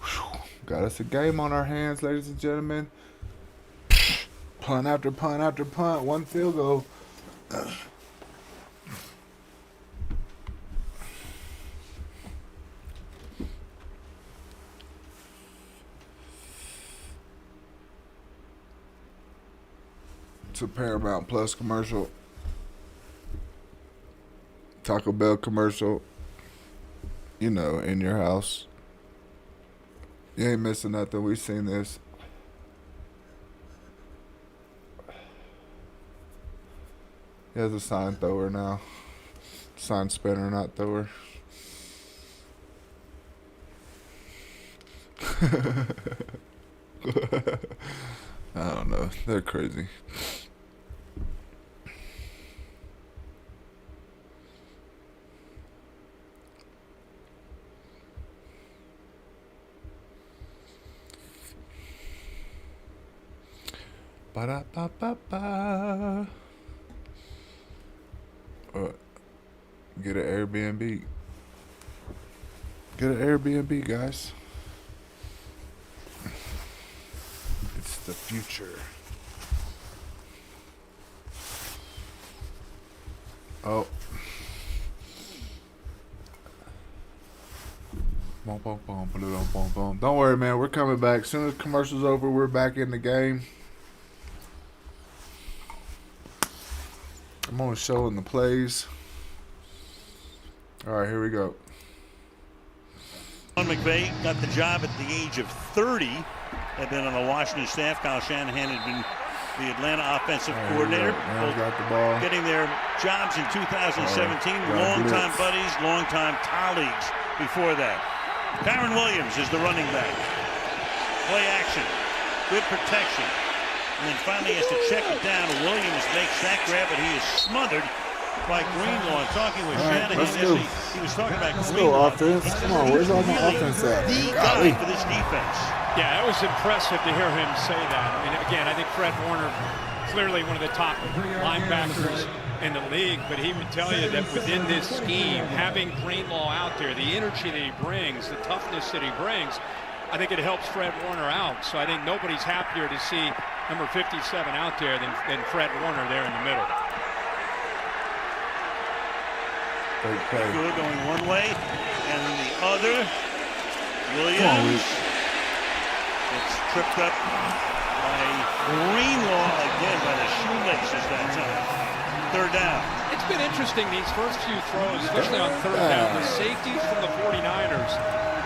Whew. Got us a game on our hands, ladies and gentlemen. Punt after punt after punt. One field goal. It's a Paramount Plus commercial. Taco Bell commercial. You know, in your house. You ain't missing nothing. We've seen this. He has a sign thrower now. Sign spinner, not thrower. I don't know. They're crazy. Ba-da-ba-ba-ba. Get an Airbnb. Get an Airbnb, guys. It's the future. Oh. Boom, boom, boom, boom, boom, boom. Don't worry, man. We're coming back. As soon as the commercial's over, we're back in the game. I'm on showing the plays. All right, here we go.
Sean McVay got the job at the age of 30. Had been on the Washington staff. Kyle Shanahan had been the Atlanta offensive coordinator.
Now got the ball.
Getting their jobs in 2017. Longtime buddies, longtime colleagues before that. Kyron Williams is the running back. Play action. Good protection. And then finally has to check it down. Williams makes that grab, but he is smothered by Greenlaw. Talking with Shanahan, he was talking about Greenlaw.
Let's go, offense. Come on, where's all my offense at?
The guy for this defense.
Yeah, it was impressive to hear him say that. I mean, again, I think Fred Warner, clearly one of the top linebackers in the league, but he would tell you that within this scheme, having Greenlaw out there, the energy that he brings, the toughness that he brings, I think it helps Fred Warner out. So I think nobody's happier to see number 57 out there than Fred Warner there in the middle.
Good going one way, and then the other. Williams gets tripped up by Greenlaw again by the shoelaces that time. Third down.
It's been interesting these first few throws, especially on third down. The safeties from the 49ers,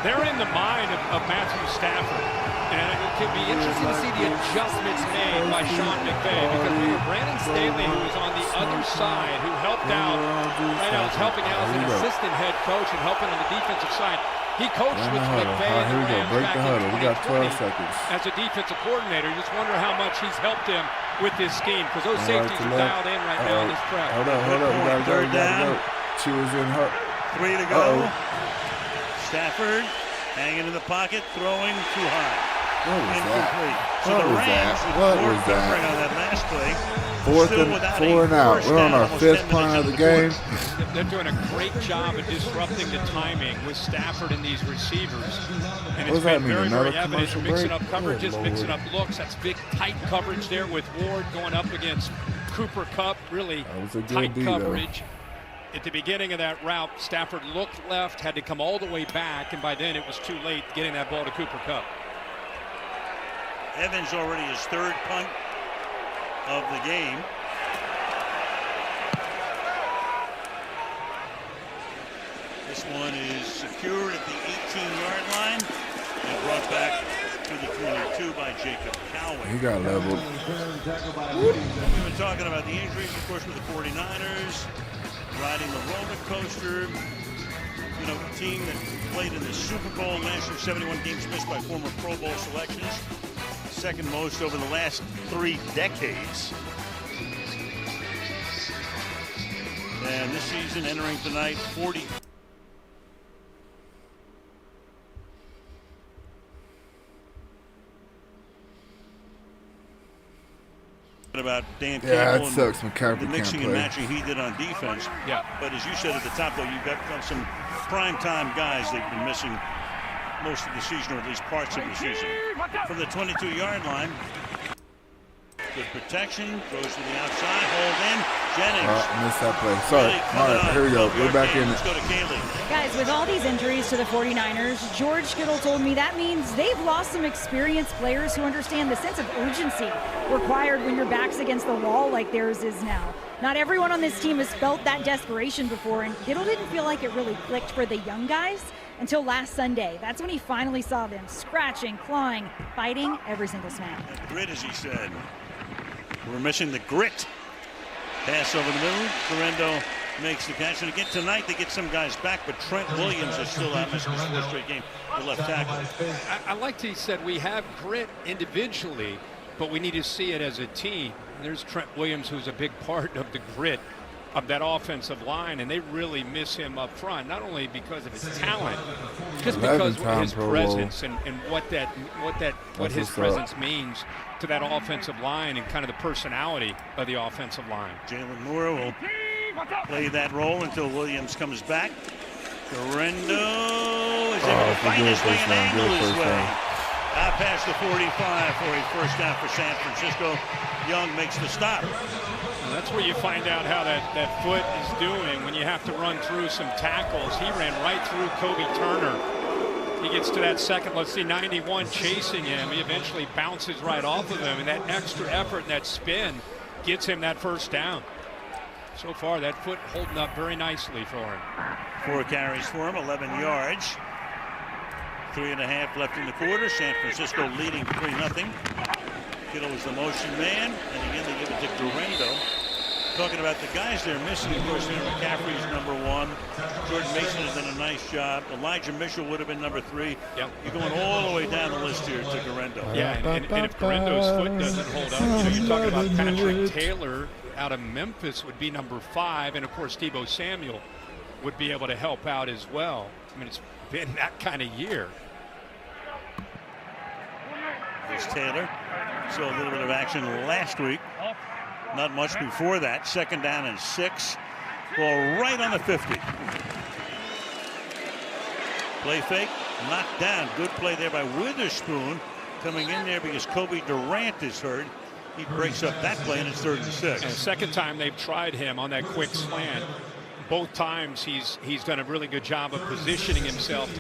they're in the mind of Matthew Stafford. And it could be interesting to see the adjustments made by Sean McVay, because we have Brandon Staley, who was on the other side, who helped out. Right now, was helping out as an assistant head coach and helping on the defensive side. He coached with McVay and the Rams back in 2020
we got 12 seconds.
as a defensive coordinator. You just wonder how much he's helped him with this scheme, because those safeties are dialed in right now in this prep.
Hold up. We gotta go. She was in her.
3 to go. Stafford hanging in the pocket, throwing too high. Incomplete. So the Rams,
what was that?
On that last play,
Four and out. We're on our 5th punt of the game.
They're doing a great job of disrupting the timing with Stafford and these receivers. And it's been very, very evident. Mixing up coverages, mixing up looks. That's big, tight coverage there with Ward going up against Cooper Kupp. Really tight coverage. At the beginning of that route, Stafford looked left, had to come all the way back, and by then it was too late getting that ball to Cooper Kupp.
Evans already his 3rd punt of the game. This one is secured at the 18-yard line and brought back to the 22 by Jacob Cowing.
He got leveled.
We've been talking about the injuries, of course, with the 49ers, riding the roller coaster. You know, a team that played in the Super Bowl last year, 71 games missed by former Pro Bowl selections. Second most over the last 3 decades. And this season entering tonight, 40. about Dan
Yeah,
Campbell
it sucks when
and
McCaffrey
the mixing
can't
and
play.
matching he did on defense.
Yeah.
But as you said at the top, though, you've got some prime-time guys they've been missing most of the season, or at least parts of the season. From the 22-yard line, good protection, goes to the outside, hold in, Jennings.
Missed that play. Sorry. All right, here we go. We're back in
Let's
it.
go to Kaylee.
Guys, with all these injuries to the 49ers, George Kittle told me that means they've lost some experienced players who understand the sense of urgency required when your back's against the wall like theirs is now. Not everyone on this team has felt that desperation before, and Kittle didn't feel like it really clicked for the young guys until last Sunday. That's when he finally saw them scratching, clawing, fighting every single snap.
Grit, as he said. We're missing the grit. Pass over the middle. Correndo makes the catch. And again, tonight they get some guys back, but Trent Williams is still out, missing his fourth straight game, the left tackle.
I liked he said we have grit individually, but we need to see it as a team. And there's Trent Williams, who's a big part of the grit of that offensive line, and they really miss him up front, not only because of his talent, just because of his presence and what his presence means to that offensive line and kind of the personality of the offensive line.
Jalen Moore will play that role until Williams comes back. Correndo is able to find his way and angle his way. Out past the 45 for a first down for San Francisco. Young makes the stop.
And that's where you find out how that foot is doing when you have to run through some tackles. He ran right through Kobe Turner. He gets to that second, let's see, 91 chasing him. He eventually bounces right off of him, and that extra effort and that spin gets him that first down. So far, that foot holding up very nicely for him.
4 carries for him, 11 yards. 3.5 left in the quarter. San Francisco leading 3-0. Kittle is the motion man, and again they give it to Correndo. Talking about the guys they're missing, of course, McCaffrey's #1. Jordan Mason has done a nice job. Elijah Mitchell would have been #3.
Yep.
You're going all the way down the list here to Correndo.
Yeah, and if Correndo's foot doesn't hold up, you're talking about Patrick Taylor out of Memphis would be #5, and of course Deebo Samuel would be able to help out as well. I mean, it's been that kind of year.
There's Taylor. Saw a little bit of action last week. Not much before that. 2nd down and 6. Ball right on the 50. Play fake. Knocked down. Good play there by Witherspoon. Coming in there because Kobe Durant is hurt. He breaks up that play, and it's 3rd and 6.
And second time they've tried him on that quick slant. Both times he's done a really good job of positioning himself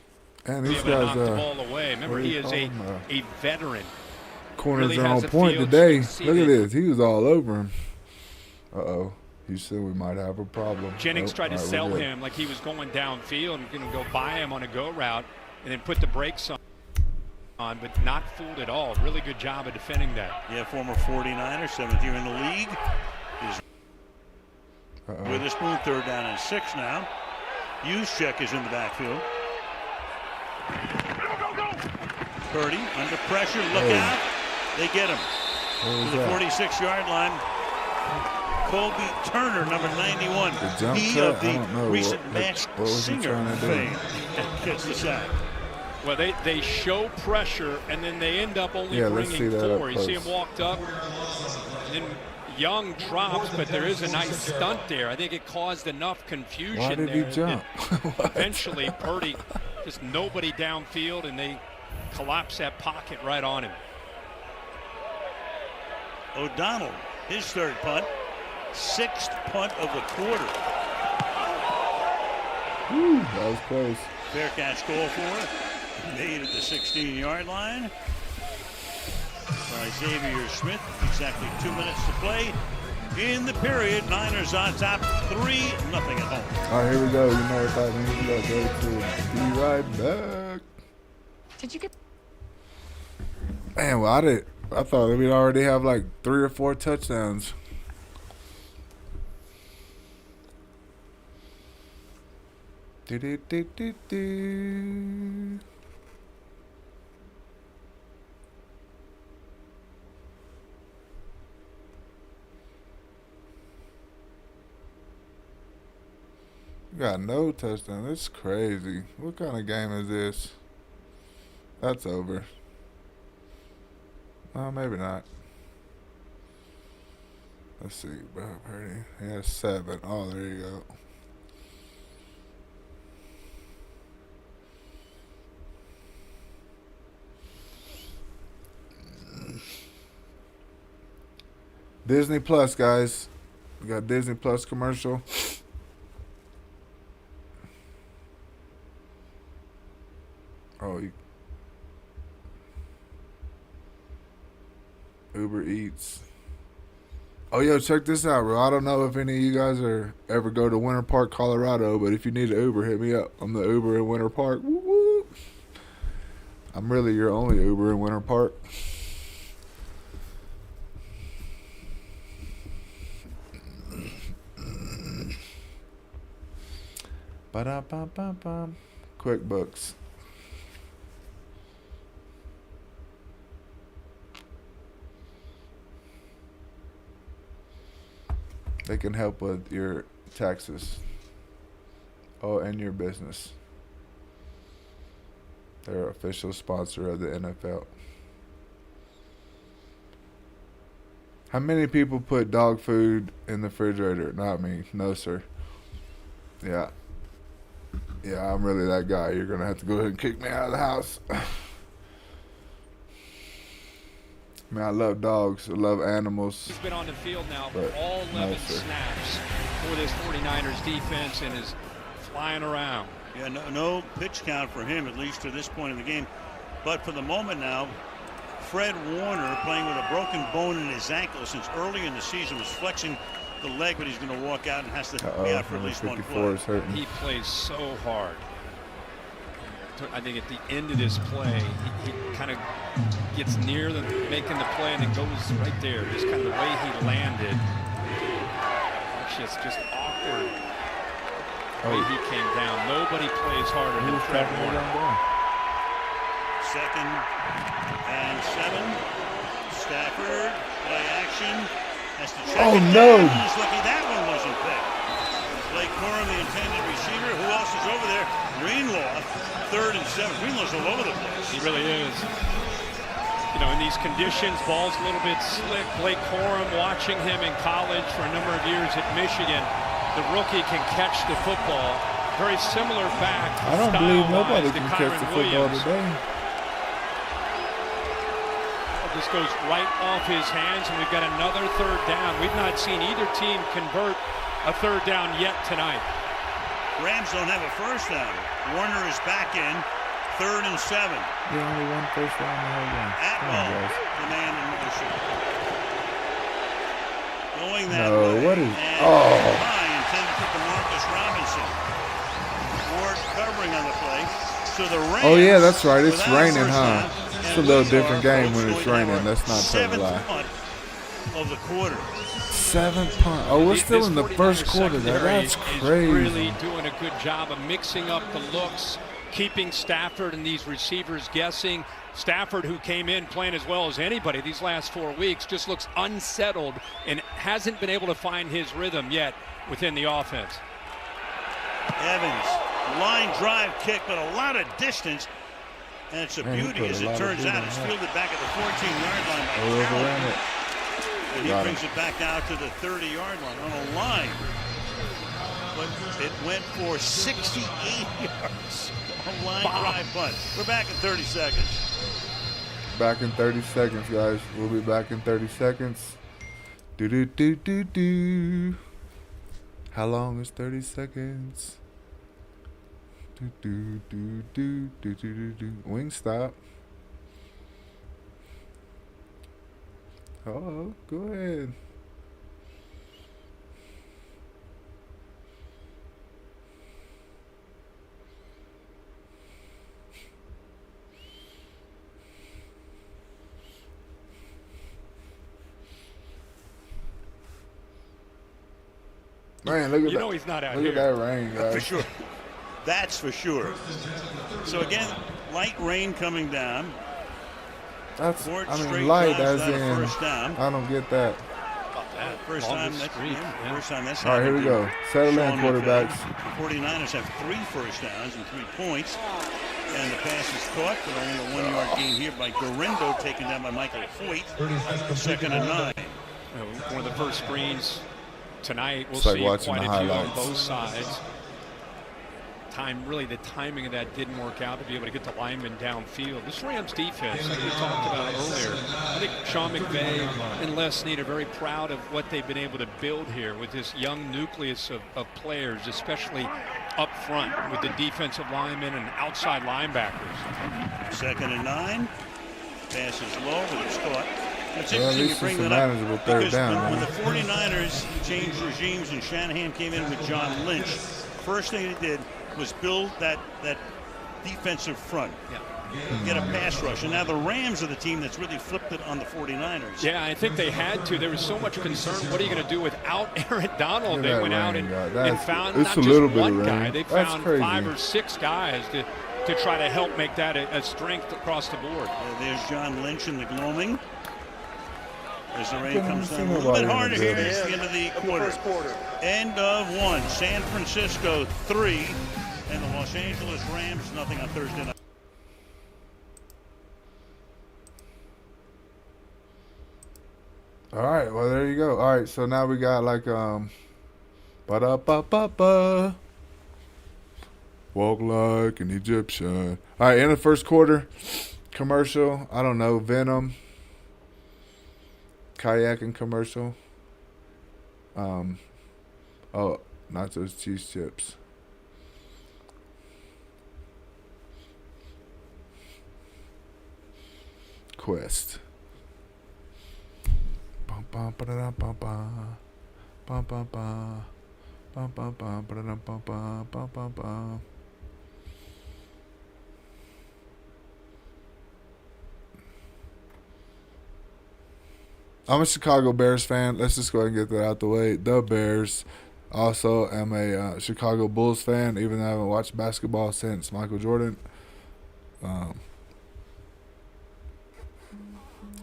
And
to be
these
able to
guys,
knock the ball away. Remember, he is a veteran.
Corners
Really
are
has
on
a
point
field
today.
succeeded.
Look at this. He was all over him. Uh-oh. He said we might have a problem.
Jennings tried to
all right,
sell
we're good.
him like he was going downfield and going to go by him on a go route and then put the brakes on, but not fooled at all. Really good job of defending that.
Yeah, former 49er, 7th year in the league. Is Witherspoon, 3rd down and 6 now. Juszczyk is in the backfield. Purdy under pressure. Look out. They get him to the 46-yard line. Kobe Turner, number 91. He
cut?
of the
I don't know.
recent Masked
what was he
Singer
trying to do?
fame gets the sack.
Well, they show pressure, and then they end up only
Yeah, let's see
bringing
that up
4. You see
close.
him walked up, and then Young drops, but there is a nice stunt there. I think it caused enough confusion
Why did he
there.
jump?
Eventually, Purdy, just nobody downfield, and they collapse that pocket right on him.
O'Donnell, his 3rd punt. 6th punt of the quarter.
Whew, that was close.
Fair catch call for it. Made at the 16-yard line by Xavier Smith. Exactly 2 minutes to play in the period. Niners on top, 3-0 at home.
All right, here we go. You know what that means. We gotta go to be right back.
Did you get?
Man, well, I thought we'd already have like 3 or 4 touchdowns. Do-do-do-do-do. Got no touchdown. That's crazy. What kind of game is this? That's over. Well, maybe not. Let's see, bro. He has 7. Oh, there you go. Disney Plus, guys. We got Disney Plus commercial. Oh, Uber Eats. Oh, yo, check this out, bro. I don't know if any of you guys ever go to Winter Park, Colorado, but if you need an Uber, hit me up. I'm the Uber in Winter Park. Woo woo. I'm really your only Uber in Winter Park. Ba-da-ba-ba-ba. QuickBooks. They can help with your taxes. Oh, and your business. They're an official sponsor of the NFL. How many people put dog food in the refrigerator? Not me. No, sir. Yeah. Yeah, I'm really that guy. You're going to have to go ahead and kick me out of the house. Man, I love dogs. I love animals.
He's been on the field now for all 11 snaps for this 49ers defense and is flying around.
Yeah, no pitch count for him, at least to this point in the game. But for the moment now, Fred Warner, playing with a broken bone in his ankle since early in the season, was flexing the leg, but he's going to walk out and has to be out for at least one play.
He plays so hard. I think at the end of this play, he kind of gets near making the play and then goes right there. Just kind of the way he landed. Actually, it's just awkward the way he came down. Nobody plays harder than Fred Warner.
2nd and 7. Stafford, play action. Has to check it
no!
Down. He's lucky that one wasn't picked. Blake Corum, the intended receiver. Who else is over there? Greenlaw, 3rd and 7. Greenlaw's all over the place.
He really is. You know, in these conditions, ball's a little bit slick. Blake Corum, watching him in college for a number of years at Michigan. The rookie can catch the football. Very similar back.
I don't believe nobody can catch the football today.
This goes right off his hands, and we've got another 3rd down. We've not seen either team convert a 3rd down yet tonight.
Rams don't have a 1st down. Warner is back in, 3rd and 7.
Yeah, only one 1st down in the whole game.
Atwell, the man in motion. Going that
no,
way.
What is?
High, intended for DeMarcus Robinson. Ward covering on the play. So the Rams,
oh yeah, that's right. It's raining, huh? It's a little different game when it's raining. That's not telling a lie.
7th punt of the quarter.
7th punt. Oh, we're still in the 1st quarter. That's crazy.
Is really doing a good job of mixing up the looks, keeping Stafford and these receivers guessing. Stafford, who came in playing as well as anybody these last 4 weeks, just looks unsettled and hasn't been able to find his rhythm yet within the offense.
Evans, line drive kick, but a lot of distance. And it's a beauty, as it turns out. It's fielded back at the 14-yard line by Calvin. And he brings it back out to the 30-yard line on a line. But it went for 68 yards. A line drive punt. We're back in 30 seconds.
Back in 30 seconds, guys. We'll be back in 30 seconds. Do. How long is 30 seconds? Do. Wingstop. Oh, go ahead. Man, look at that.
You know he's not out here.
Look at that rain, guys.
For sure. That's for sure. So again, light rain coming down.
That's,
Four
I mean,
straight
light
drives
as
without a
in,
first down.
I don't get that.
First time that's first time that's
All right, here we go. Settle in, quarterbacks.
The 49ers have 3 first downs and 3 points. And the pass is caught, but only a 1-yard gain here by Gorindo, taken down by Michael Hoyt. 2nd and 9.
one of the first screens tonight. We'll
It's like
see
watching
quite
the
a few on
highlights.
both sides. The timing of that didn't work out to be able to get the lineman downfield. This Rams defense, like we talked about earlier, I think Sean McVay and Les Snead are very proud of what they've been able to build here with this young nucleus of players, especially up front with the defensive linemen and outside linebackers.
2nd and 9. Pass is low, but it's caught. It's
Well, at
interesting you
least
bring
it's a
that up
manageable third
because
down,
when
man.
the 49ers changed regimes and Shanahan came in with John Lynch, first thing he did was build that defensive front. Get a pass rush. And now the Rams are the team that's really flipped it on the 49ers.
Yeah, I think they had to. There was so much concern. What are you going to do without Aaron Donald? They went out and found not just one guy. They found 5 or 6 guys to try to help make that a strength across the board.
There's John Lynch in the gloaming. As the rain comes down a little bit harder here at the end of the quarter. End of 1. San Francisco 3. And the Los Angeles Rams nothing on Thursday night.
All right, well, there you go. All right, so now we got like ba-da-ba-ba-ba. Walk like an Egyptian. All right, in the first quarter, commercial, I don't know, Venom, kayaking commercial. Oh, not those cheese chips. Quest. Bum bum ba da bum bum bum bum bum bum bum bum ba da bum bum bum bum bum. I'm a Chicago Bears fan. Let's just go ahead and get that out the way. The Bears. Also, am a Chicago Bulls fan, even though I haven't watched basketball since Michael Jordan.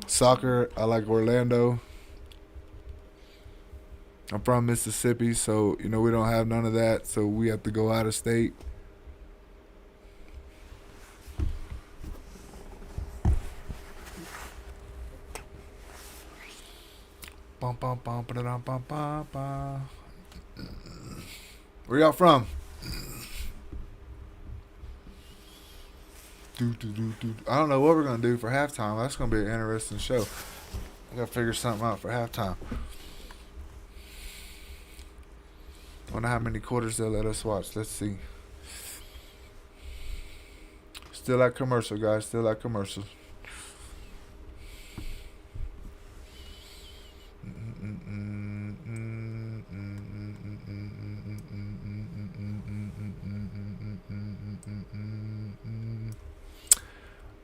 Soccer, I like Orlando. I'm from Mississippi, so, we don't have none of that, so we have to go out of state. Bum, bum, bum, ba-da-dum, bum, bum, bum. Where y'all from? I don't know what we're going to do for halftime. That's going to be an interesting show. I got to figure something out for halftime. Wonder how many quarters they'll let us watch. Let's see. Still at commercial, guys. Still at commercial.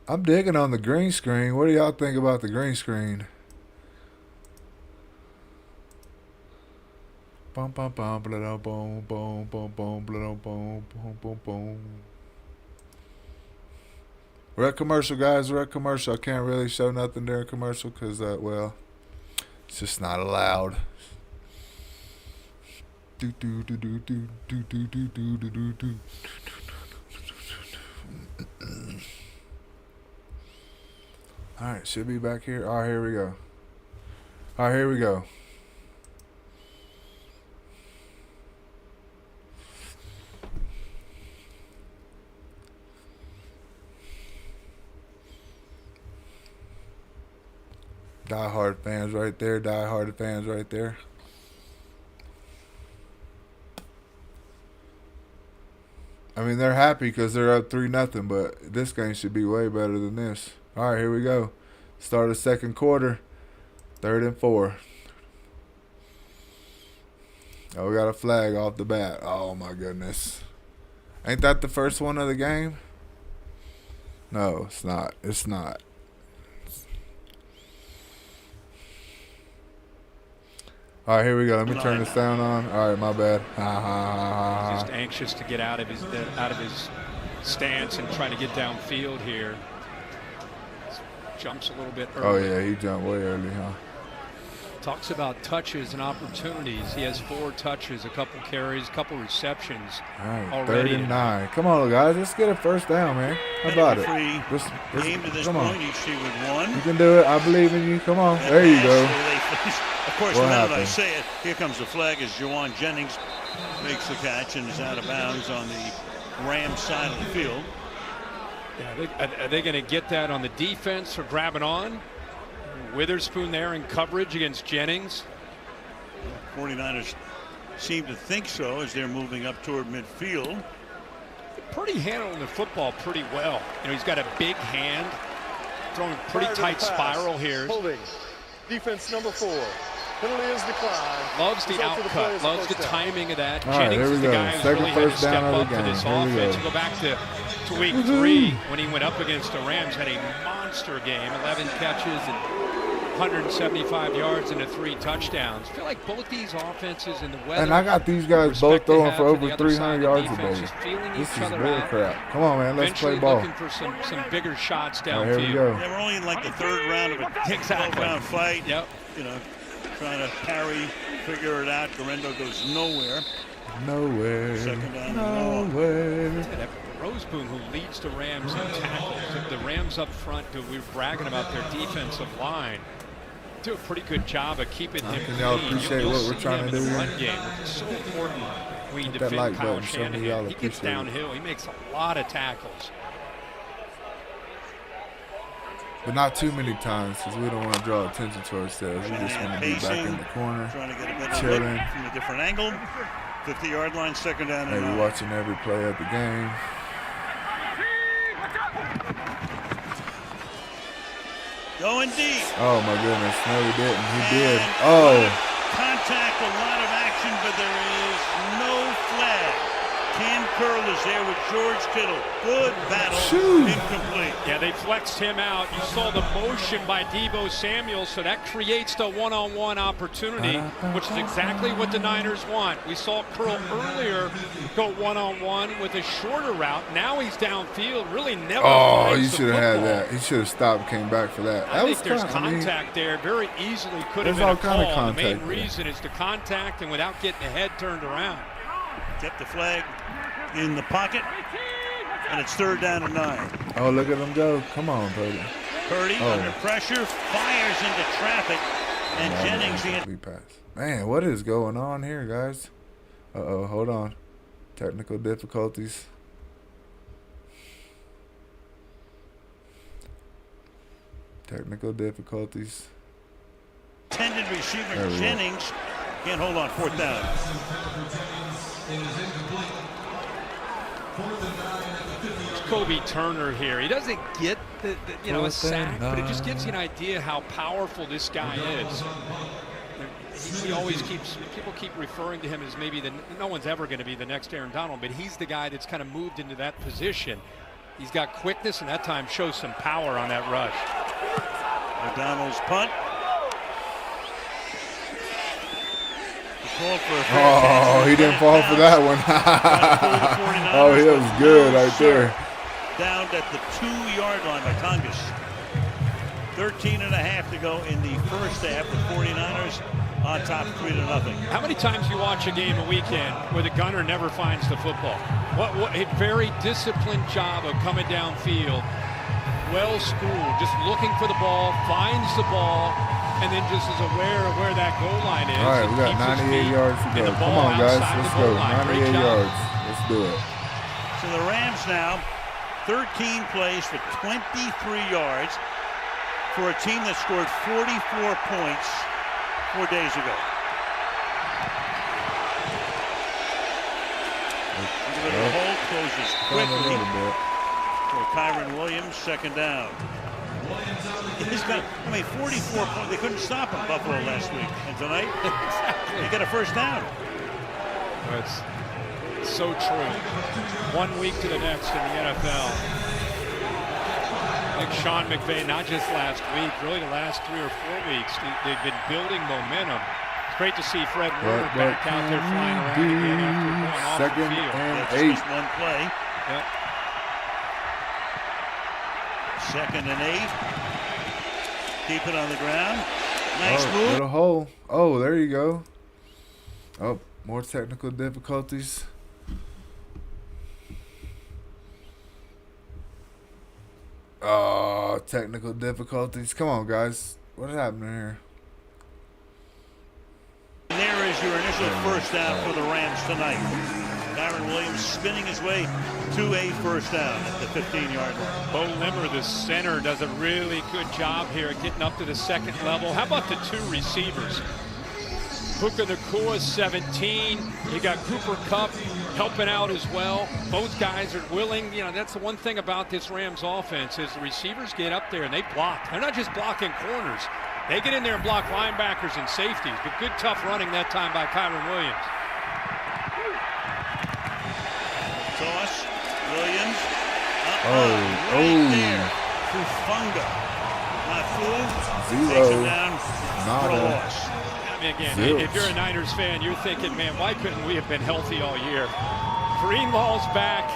I'm digging on the green screen. What do y'all think about the green screen? Bum bum bum blah boom boom boom boom blah boom boom boom boom. We're at commercial, guys. We're at commercial. I can't really show nothing during commercial because, well, it's just not allowed. Do do do do do do do do do do do do. All right, should be back here. All right, here we go. All right, here we go. Die-hard fans right there. Die-hard fans right there. I mean, they're happy because they're up 3-0, but this game should be way better than this. All right, here we go. Start of the second quarter. 3rd and 4. Oh, we got a flag off the bat. Oh, my goodness. Ain't that the first one of the game? No, it's not. It's not. All right, here we go. Let me turn this sound on. All right, my bad.
He's just anxious to get out of his stance and try to get downfield here. Jumps a little bit early.
Oh, yeah, he jumped way early, huh?
Talks about touches and opportunities. He has 4 touches, a couple carries, a couple receptions.
All right,
already.
3rd and 9. Come on, guys. Let's get a first down, man. How about it?
Game to this
come
point,
on.
each team with one.
You can do it. I believe in you. Come on. There you go.
Of course,
What
the minute I
happened?
say it, here comes the flag as Juwan Jennings makes the catch and is out of bounds on the Rams side of the field.
Yeah, are they going to get that on the defense for grabbing on? Witherspoon there in coverage against Jennings.
49ers seem to think so as they're moving up toward midfield.
Pretty handling the football pretty well. You know, he's got a big hand, throwing pretty tight spiral here.
Holding. Defense number 4. Penalty is declined.
Loves the
Result of the play
outcut,
is a
loves the
first down.
timing of that.
All right,
Jennings
here we
is the
go.
guy who's
Second
really had to
first
step
down of the
up for this
game. Here we
offense.
go.
You go back to week 3 when he went up against the Rams, had a monster game, 11 catches and 175 yards and 3 touchdowns. I feel like both these offenses in the weather.
And I got these guys both throwing for over 300 yards a day. This is bull crap. Come on, man. Let's play ball.
Looking for some bigger shots downfield.
All right, here we go.
Yeah, we're only in like the 3rd round of a 12-round fight.
Yep.
You know, trying to parry, figure it out. Garendo goes nowhere.
Nowhere.
Second down.
Nowhere.
Rosepoon, who leads the Rams in tackles. The Rams up front, we were bragging about their defensive line. Do a pretty good job of keeping him
Can y'all
clean.
appreciate
You'll
what
see
we're trying
him
to
in
do
the
here?
run game. It's so important when you
Hit that
defend
like
Kyle
button. Show me y'all
Shanahan. He gets
appreciate it.
downhill. He makes a lot of tackles.
But not too many times because we don't want to draw attention to ourselves. We just want to be back in the corner,
Trying to get a better
chilling,
look from a different angle. 50-yard line, second down and
maybe
9.
watching every play of the game.
Going deep.
Oh my goodness, no he didn't. He did.
And
Oh,
contact, a lot of action, but there is no flag. Cam Curl is there with George Kittle. Good battle. Incomplete.
Yeah, they flexed him out. You saw the motion by Deebo Samuel, so that creates the one-on-one opportunity, which is exactly what the Niners want. We saw Curl earlier go one-on-one with a shorter route. Now he's downfield, really never finds
you
the
should have had
football.
that. He should have stopped, came back for that.
I
That
think there's
kinda- I mean,
contact there. Very easily could have
there's
been a
all kind of
call. The main
contact there.
reason is the contact and without getting the head turned around.
Kept the flag in the pocket, and it's 3rd down and 9.
Oh, look at him go. Come on, Purdy.
Purdy under pressure, fires into traffic, and
No,
Jennings
no,
in.
pass. Man, what is going on here, guys? Uh-oh, hold on. Technical difficulties. Technical difficulties.
Intended receiver
There we go.
Jennings can't hold on, 4th down.
It's Kobe Turner here. He doesn't get the a
4th
sack,
and
but it just
9.
gives you an idea how powerful this guy is. He always people keep referring to him as maybe no one's ever going to be the next Aaron Donald, but he's the guy that's kind of moved into that position. He's got quickness, and that time shows some power on that rush.
O'Donnell's punt.
Oh, he didn't fall for that one. Oh, he was good right there.
Down at the 2-yard line by Tongas. 13.5 to go in the first half. The 49ers on top 3-0.
How many times you watch a game a weekend where the gunner never finds the football? What a very disciplined job of coming downfield. Well schooled, just looking for the ball, finds the ball, and then just is aware of where that goal line is.
All right, we got 98 yards to go. Come on, guys. Let's go. 98 yards. Let's do it.
So the Rams now 13 plays for 23 yards for a team that scored 44 points 4 days ago. The hole closes quickly for Kyron Williams, 2nd down. He's got, 44 points. They couldn't stop him, Buffalo, last week. And tonight, they get a 1st down.
That's so true. 1 week to the next in the NFL. Like Sean McVay, not just last week, really the last 3 or 4 weeks, they've been building momentum. It's great to see Fred Warner back out there flying around again after going off the
2nd
field.
and 8.
Just one play.
Yep.
2nd and 8. Keep it on the ground. Nice move.
Little hole. Oh, there you go. Oh, more technical difficulties. Oh, technical difficulties. Come on, guys. What is happening here?
And there is your initial first down for the Rams tonight. Kyron Williams spinning his way to a first down at the 15-yard line.
Bo Limmer, the center, does a really good job here getting up to the second level. How about the two receivers? Puka Nacua, 17. You got Cooper Kupp helping out as well. Both guys are willing. You know, that's the one thing about this Rams offense is the receivers get up there and they block. They're not just blocking corners. They get in there and block linebackers and safeties. But good tough running that time by Kyron Williams.
Toss. Williams.
There.
Hufunga. Not fooled.
Zero.
Takes him down for a
Nada.
loss.
I mean, again, if you're a Niners fan, you're thinking, man, why couldn't we have been healthy all year? Greenlaw's back.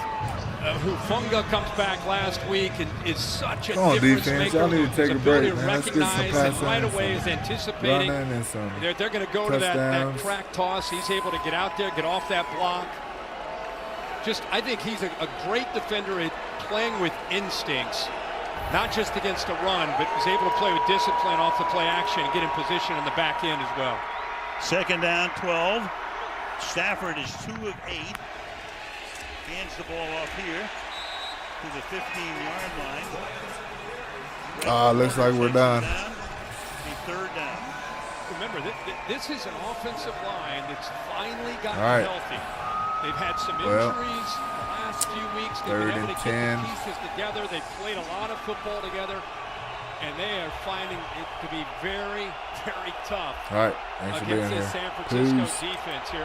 Hufunga comes back last week and is such a difference maker.
Y'all need to take a break, man.
Let's
Let's get some
recognize
passing
and right away is anticipating. They're going to go to that crack toss. He's able to get out there, get off that block. I think he's a great defender at playing with instincts, not just against a run, but is able to play with discipline off the play action and get in position on the back end as well.
Second down, 12. Stafford is 2 of 8. Hands the ball off here to the 15-yard line.
Looks like we're done.
Third down.
Remember, this is an offensive line that's finally gotten healthy. They've had some injuries the last few weeks. They've been able to get the pieces together. They've played a lot of football together, and they are finding it to be very, very tough
All right. Thanks for being
against
here.
this San Francisco
Peace.
defense here.